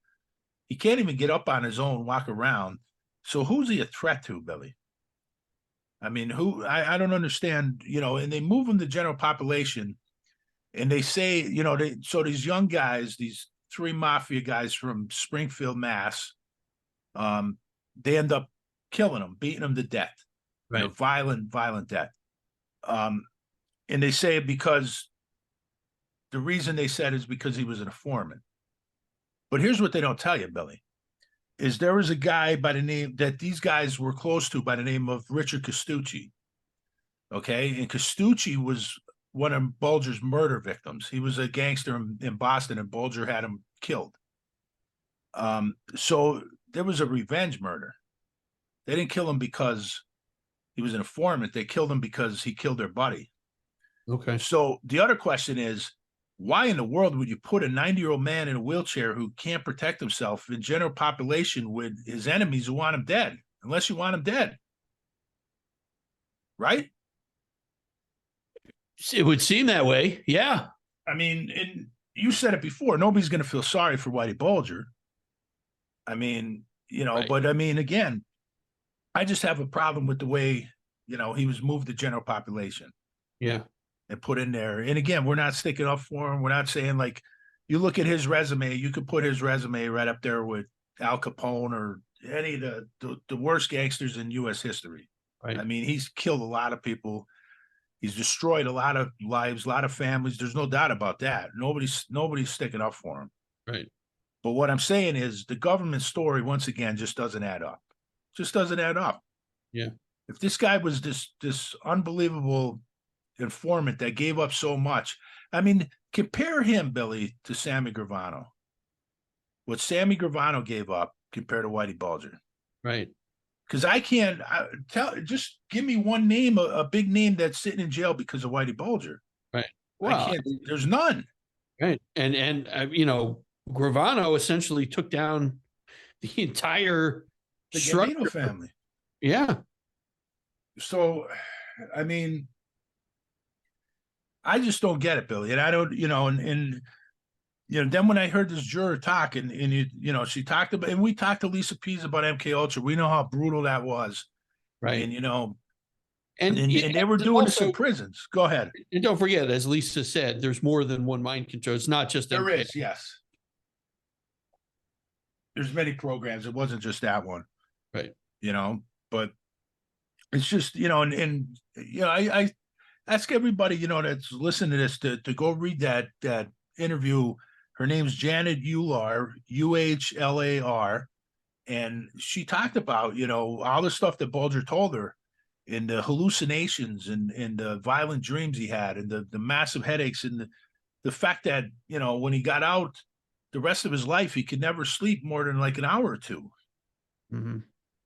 He can't even get up on his own, walk around. So who's he a threat to, Billy? I mean, I don't understand, and they move him to general population and they say, so these young guys, these 3 mafia guys from Springfield, Mass, they end up killing him, beating him to death, right? Violent death. And they say because the reason they said is because he was an informant. But here's what they don't tell you, Billy, is there was a guy by the name that these guys were close to by the name of Richard Castucci. Okay. And Castucci was one of Bulger's murder victims. He was a gangster in Boston and Bulger had him killed. So there was a revenge murder. They didn't kill him because he was an informant. They killed him because he killed their buddy. Okay. So the other question is, why in the world would you put a 90-year-old man in a wheelchair who can't protect himself in general population with his enemies who want him dead, unless you want him dead? Right? It would seem that way. Yeah. I mean, and you said it before, nobody's going to feel sorry for Whitey Bulger. I mean, right. But I mean, again, I just have a problem with the way, he was moved to general population. Yeah. And put in there. And again, we're not sticking up for him. We're not saying like, you look at his resume, you could put his resume right up there with Al Capone or any of the worst gangsters in U.S. history. Right. I mean, he's killed a lot of people. He's destroyed a lot of lives, a lot of families. There's no doubt about that. Nobody's sticking up for him. Right. But what I'm saying is the government story, once again, just doesn't add up. Just doesn't add up. Yeah. If this guy was this unbelievable informant that gave up so much, I mean, compare him, Billy, to Sammy Gravano. What Sammy Gravano gave up compared to Whitey Bulger. Right. Because I can't just give me one name, a big name that's sitting in jail because of Whitey Bulger. Right. Well, there's none. Right. And Gravano essentially took down the entire Gambino family. Yeah. So, I mean, I just don't get it, Billy. And I don't, and then when I heard this juror talk and she talked about, and we talked to Lisa Pease about MKUltra. We know how brutal that was. Right. And, and they were doing this in prisons. Go ahead. And don't forget, as Lisa said, there's more than one mind control. It's not just there is, yes. There's many programs. It wasn't just that one. Right. But it's just, I ask everybody, that's listening to this to go read that interview. Her name's Janet Uhlar, Uhlar. And she talked about, all the stuff that Bulger told her and the hallucinations and the violent dreams he had and the massive headaches and the fact that, when he got out the rest of his life, he could never sleep more than like an hour or two. Mm-hmm.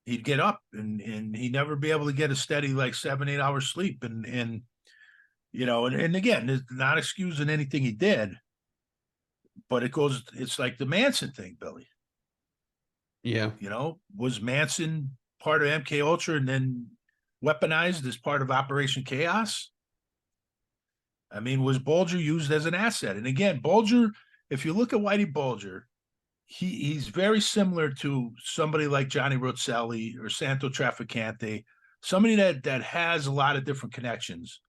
He'd get up and he'd never be able to get a steady, like 7-8 hours sleep. And again, it's not excusing anything he did, but it's like the Manson thing, Billy. Yeah. Was Manson part of MKUltra and then weaponized as part of Operation Chaos? I mean, was Bulger used as an asset? And again, Bulger, if you look at Whitey Bulger, he's very similar to somebody like Johnny Rosselli or Santo Trafficante, somebody that has a lot of different connections.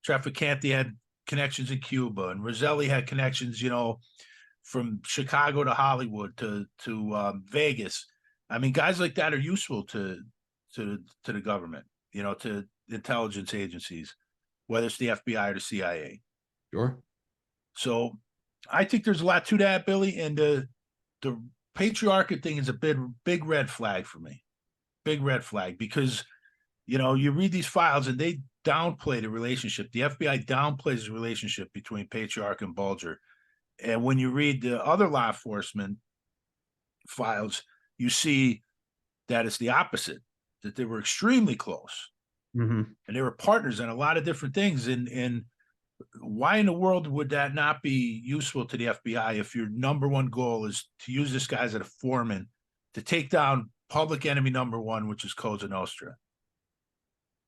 Trafficante had connections in Cuba, and Rosselli had connections, from Chicago to Hollywood to Vegas. I mean, guys like that are useful to the government, to intelligence agencies, whether it's the FBI or the CIA. Sure. So I think there's a lot to that, Billy, and the Patriarca thing is a big red flag for me. Big red flag, because, you read these files and they downplay the relationship. The FBI downplays the relationship between Patriarca and Bulger. And when you read the other law enforcement files, you see that it's the opposite, that they were extremely close. Mm-hmm. And they were partners on a lot of different things. And why in the world would that not be useful to the FBI if your number one goal is to use this guy as a foreman to take down public enemy number one, which is Cosa Nostra?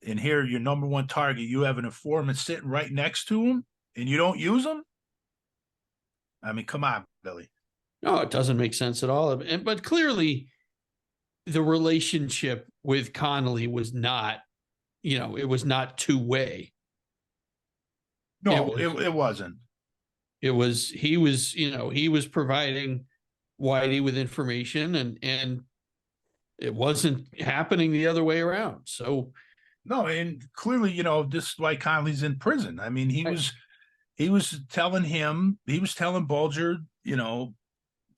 and here your number one target, you have an informant sitting right next to him, and you don't use them. I mean, come on, Billy. No, it doesn't make sense at all. But clearly, the relationship with Connolly was not, it was not two-way. No, it wasn't. He was providing Whitey with information, and it wasn't happening the other way around. So no, and clearly, this is why Connolly's in prison. I mean, he was telling Bulger,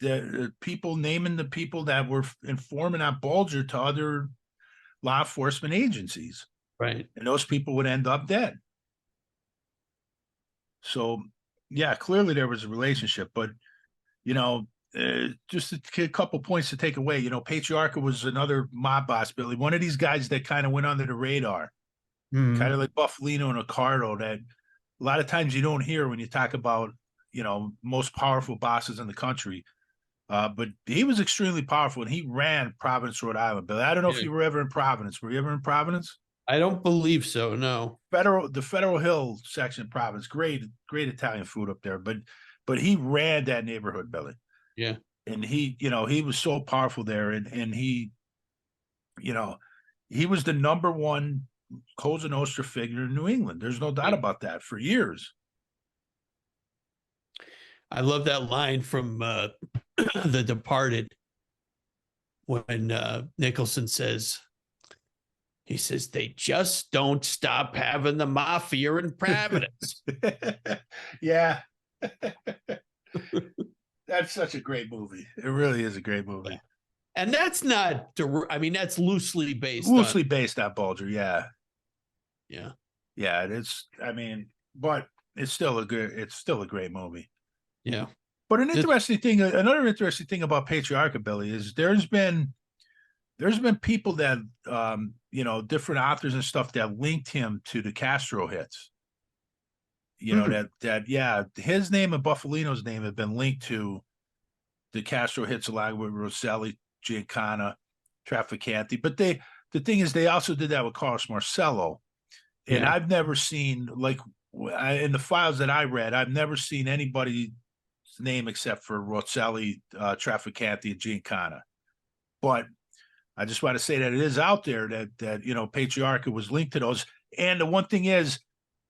the people, naming the people that were informing on Bulger to other law enforcement agencies. Right. And those people would end up dead. So, yeah, clearly there was a relationship, but, just a couple points to take away. Patriarca was another mob boss, Billy, one of these guys that kind of went under the radar, kind of like Buffalino and Ricardo, that a lot of times you don't hear when you talk about, most powerful bosses in the country. But he was extremely powerful, and he ran Providence, Rhode Island. Billy, I don't know if you were ever in Providence. Were you ever in Providence? I don't believe so. No. The Federal Hill section of Providence, great Italian food up there. But he ran that neighborhood, Billy. Yeah. And he was so powerful there, and he was the number one Cosa Nostra figure in New England. There's no doubt about that for years. I love that line from The Departed when Nicholson says, they just don't stop having the mafia in Providence. Yeah. That's such a great movie. It really is a great movie. Yeah. And that's not, that's loosely based on Bulger. Yeah. Yeah. Yeah. But it's still a great movie. Yeah. But another interesting thing about Patriarca, Billy, is there's been people that, different authors and stuff that linked him to the Castro hits. That his name and Buffalino's name have been linked to the Castro hits along with Rosselli, Giancana, Trafficante. But the thing is, they also did that with Carlos Marcello. And I've never seen, in the files that I read, I've never seen anybody's name except for Rosselli, Trafficante, and Giancana. But I just want to say that it is out there that Patriarca was linked to those. And the one thing is,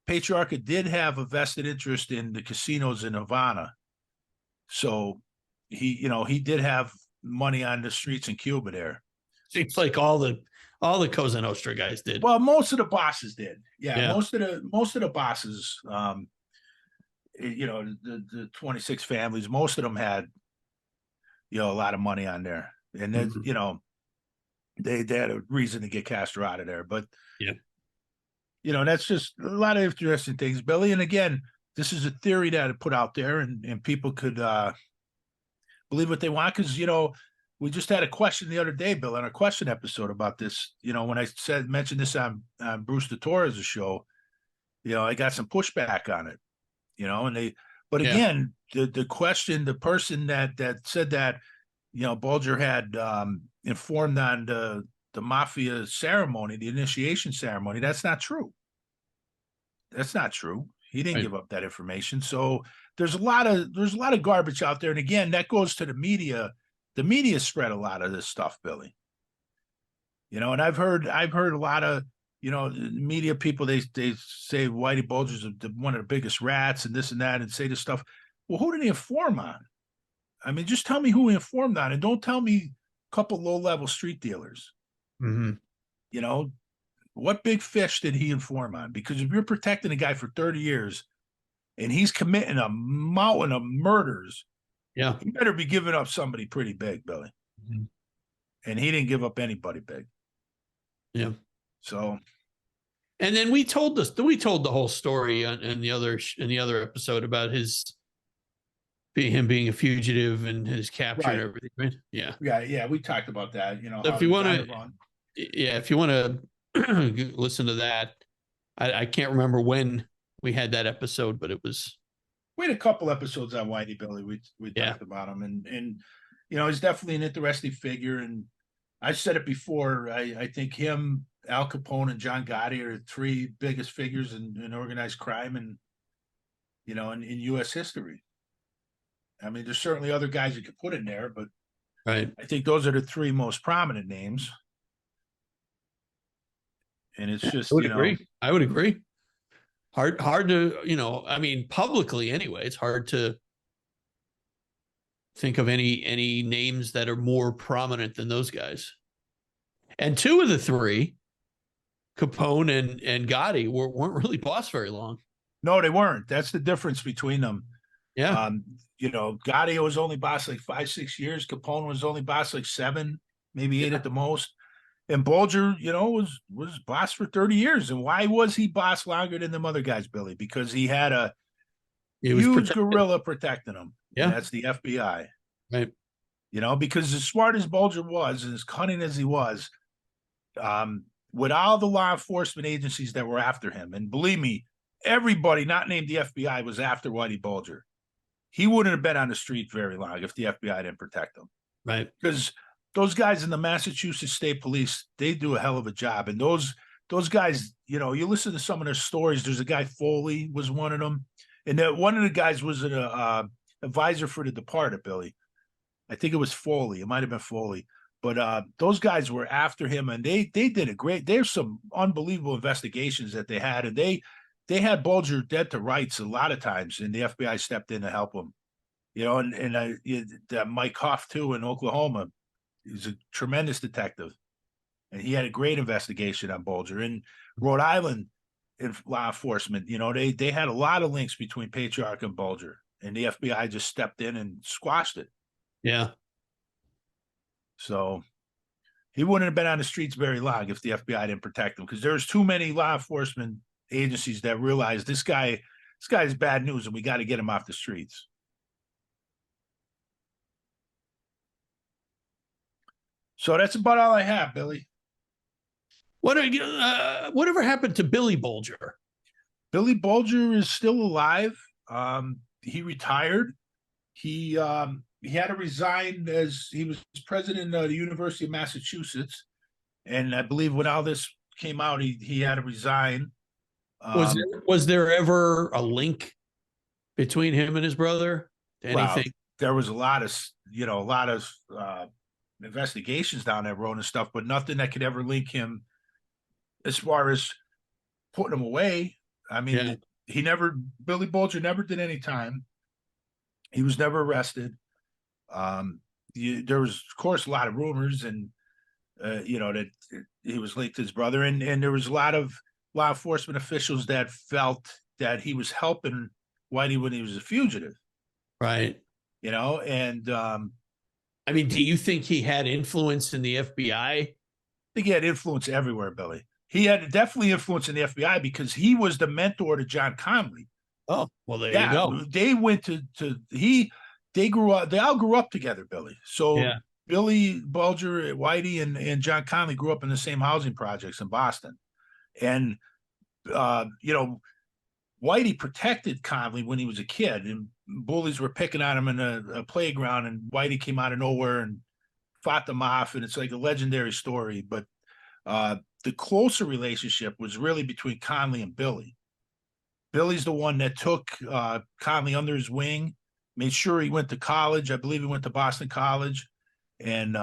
Patriarca did have a vested interest in the casinos in Havana. So he did have money on the streets in Cuba there. Seems like all the Cosa Nostra guys did. Well, most of the bosses did. Yeah. Most of the bosses, the 26 families, most of them had, a lot of money on there. And then, they had a reason to get Castro out of there. But that's just a lot of interesting things, Billy. And again, this is a theory that I put out there, and people could believe what they want, because we just had a question the other day, Bill, on our question episode about this. When I mentioned this on Bruce Notorious' show, I got some pushback on it. Again, the question, the person that said that, Bulger had informed on the mafia ceremony, the initiation ceremony, that's not true. That's not true. He didn't give up that information. So there's a lot of garbage out there. And again, that goes to the media. The media spread a lot of this stuff, Billy. And I've heard a lot of, media people, they say Whitey Bulger's one of the biggest rats and this and that, and say this stuff. Well, who did he inform on? I mean, just tell me who he informed on, and don't tell me a couple low-level street dealers. Mm-hmm. What big fish did he inform on? Because if you're protecting a guy for 30 years and he's committing a mountain of murders, you better be giving up somebody pretty big, Billy. Mm-hmm. And he didn't give up anybody big. Yeah. So, and then we told the whole story in the other episode about him being a fugitive and his capture and everything, right? Yeah. We talked about that. So if you want to listen to that, I can't remember when we had that episode, but we had a couple episodes on Whitey, Billy. We talked about him, and he's definitely an interesting figure. And I said it before. I think him Al Capone and John Gotti are the three biggest figures in organized crime and, in U.S. history. I mean, there's certainly other guys you could put in there, but Right. I think those are the three most prominent names. And it's just, I would agree. I would agree. Hard to, I mean, publicly anyway, it's hard to think of any names that are more prominent than those guys. And two of the three, Capone and Gotti, weren't really boss very long. No, they weren't. That's the difference between them. Yeah. Gotti was only boss like 5-6 years. Capone was only boss like 7, maybe 8 at the most. And Bulger, was boss for 30 years. And why was he boss longer than them other guys, Billy? Because he had a huge gorilla protecting him. Yeah. And that's the FBI. Right. Because as smart as Bulger was and as cunning as he was, with all the law enforcement agencies that were after him, and believe me, everybody not named the FBI was after Whitey Bulger. He wouldn't have been on the street very long if the FBI didn't protect him. Right. Because those guys in the Massachusetts State Police, they do a hell of a job. And those guys, you listen to some of their stories. There's a guy, Foley was one of them. And one of the guys was an advisor for the departed, Billy. I think it was Foley. It might have been Foley. But those guys were after him, and they did a great. There's some unbelievable investigations that they had, and they had Bulger dead to rights a lot of times, and the FBI stepped in to help him. And Mike Hoff too in Oklahoma, he's a tremendous detective, and he had a great investigation on Bulger. In Rhode Island, in law enforcement, they had a lot of links between Patriarca and Bulger, and the FBI just stepped in and squashed it. Yeah. So he wouldn't have been on the streets very long if the FBI didn't protect him, because there's too many law enforcement agencies that realize this guy is bad news and we got to get him off the streets. So that's about all I have, Billy. Whatever happened to Billy Bulger? Billy Bulger is still alive. He retired. He had to resign as he was president of the University of Massachusetts. And I believe when all this came out, he had to resign. Was there ever a link between him and his brother? Anything? Well, there was a lot of investigations down that road and stuff, but nothing that could ever link him as far as putting him away. I mean, Billy Bulger never did any time. He was never arrested. There was, of course, a lot of rumors and, that he was linked to his brother. And there was a lot of law enforcement officials that felt that he was helping Whitey when he was a fugitive. Right. And I mean, do you think he had influence in the FBI? I think he had influence everywhere, Billy. He had definitely influence in the FBI because he was the mentor to John Conley. Oh, well, there you go. They went they grew up, they all grew up together, Billy. So Billy Bulger, Whitey, and John Conley grew up in the same housing projects in Boston. And, Whitey protected Conley when he was a kid, and bullies were picking on him in a playground, and Whitey came out of nowhere and fought them off. And it's like a legendary story. But the closer relationship was really between Conley and Billy. Billy's the one that took Conley under his wing, made sure he went to college. I believe he went to Boston College, and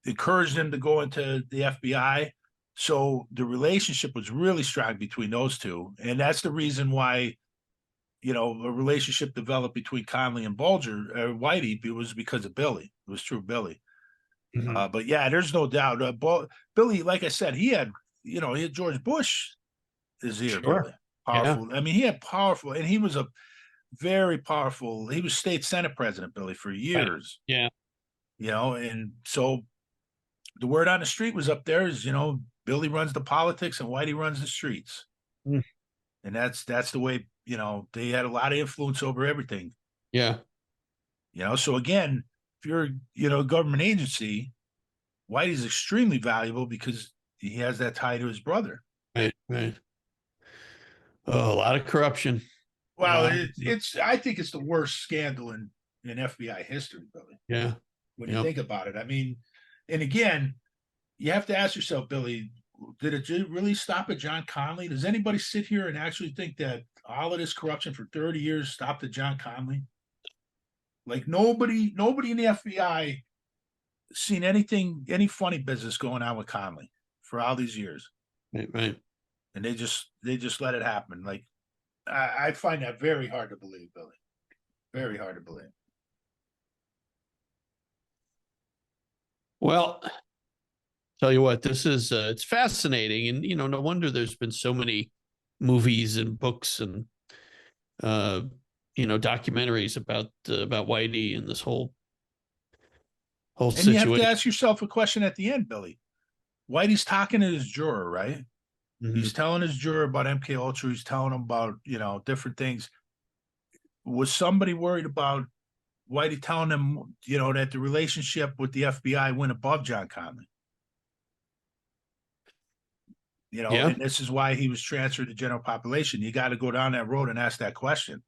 encouraged him to go into the FBI. So the relationship was really strong between those two, and that's the reason why, a relationship developed between Conley and Bulger, Whitey. It was because of Billy. It was true, Billy. Mm-hmm. But yeah, there's no doubt. Billy, like I said, he had George Bush his ear, Billy. Powerful. Yeah. I mean, he had powerful, and he was a very powerful. He was state senate president, Billy, for years. Right. Yeah. And so the word on the street was up there is, Billy runs the politics and Whitey runs the streets. Mm. And that's the way, they had a lot of influence over everything. Yeah. So again, if you're, a government agency, Whitey's extremely valuable because he has that tie to his brother. Right. Oh, a lot of corruption. Well, I think it's the worst scandal in FBI history, Billy. Yeah. When you think about it. I mean, and again, you have to ask yourself, Billy, did it really stop at John Conley? Does anybody sit here and actually think that all of this corruption for 30 years stopped at John Conley? Like nobody in the FBI seen any funny business going on with Conley for all these years. Right. And they just let it happen. Like I find that very hard to believe, Billy. Very hard to believe. Well, tell you what, this is it's fascinating, and no wonder there's been so many movies and books and documentaries about Whitey and this whole situation. And you have to ask yourself a question at the end, Billy. Whitey's talking to his juror, right? Mm-hmm. He's telling his juror about MKUltra. He's telling him about different things. Was somebody worried about Whitey telling them that the relationship with the FBI went above John Conley? And this is why he was transferred to general population. You got to go down that road and ask that question.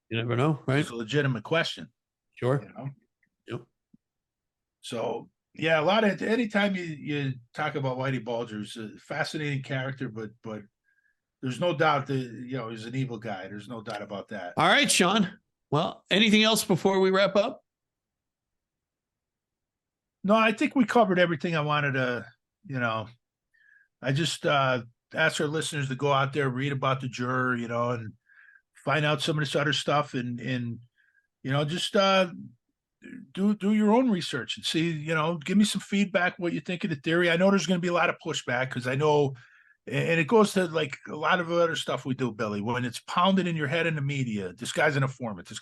You never know, right? It's a legitimate question. Sure. Yep. So, yeah, anytime you talk about Whitey Bulger, he's a fascinating character, but there's no doubt that, he's an evil guy. There's no doubt about that. All right, Sean. Well, anything else before we wrap up? No, I think we covered everything I wanted to, I just asked our listeners to go out there, read about the juror, and find out some of this other stuff and just do your own research and see, give me some feedback, what you think of the theory. I know there's going to be a lot of pushback because I know, and it goes to like a lot of other stuff we do, Billy, when it's pounded in your head in the media, this guy's an informant. It's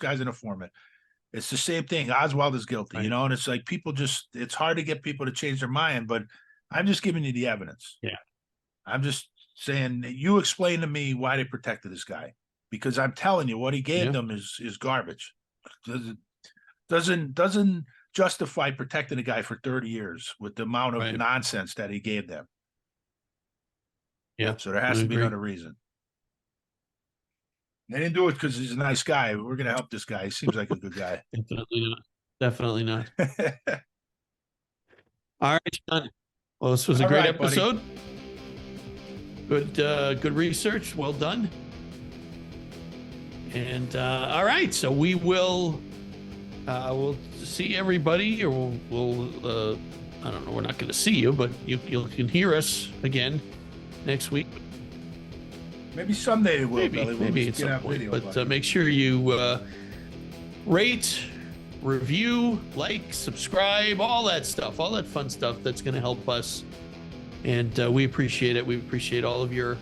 the same thing. Oswald is guilty, right. And it's like it's hard to get people to change their mind, but I'm just giving you the evidence. Yeah. I'm just saying, you explain to me why they protected this guy, because I'm telling you what he gave them is garbage. Doesn't justify protecting a guy for 30 years with the amount of nonsense that he gave them. Yeah. So there has to be another reason. They didn't do it because he's a nice guy. We're going to help this guy. He seems like a good guy. Definitely not. All right, Sean. Well, this was a great episode. Buddy. Good research. Well done. And all right, so we will we'll see everybody, or we'll I don't know. We're not going to see you, but you can hear us again next week. Maybe someday we'll. Maybe at some point. But make sure you rate, review, like, subscribe, all that stuff, all that fun stuff that's going to help us. And we appreciate it. We appreciate all of your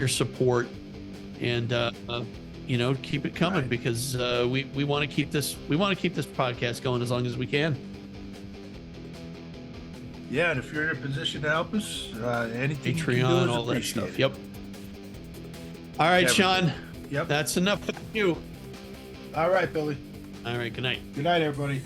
support, and keep it coming, because we want to keep this podcast going as long as we can. Yeah, and if you're in a position to help us, anything Patreon, you can do all that stuff. Yep. All right, Sean. Yep. That's enough of you. All right, Billy. All right. Good night. Good night, everybody.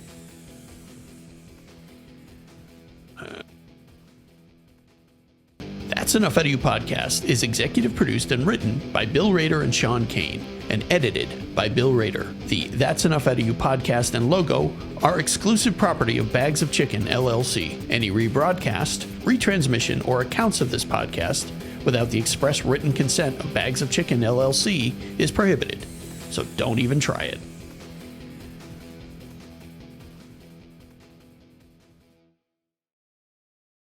That's Enough Out of You podcast is executive produced and written by Bill Rader and Sean Kane, and edited by Bill Rader. The That's Enough Out of You podcast and logo are exclusive property of Bags of Chicken, LLC. Any rebroadcast, retransmission, or accounts of this podcast without the express written consent of Bags of Chicken, LLC is prohibited. So don't even try it.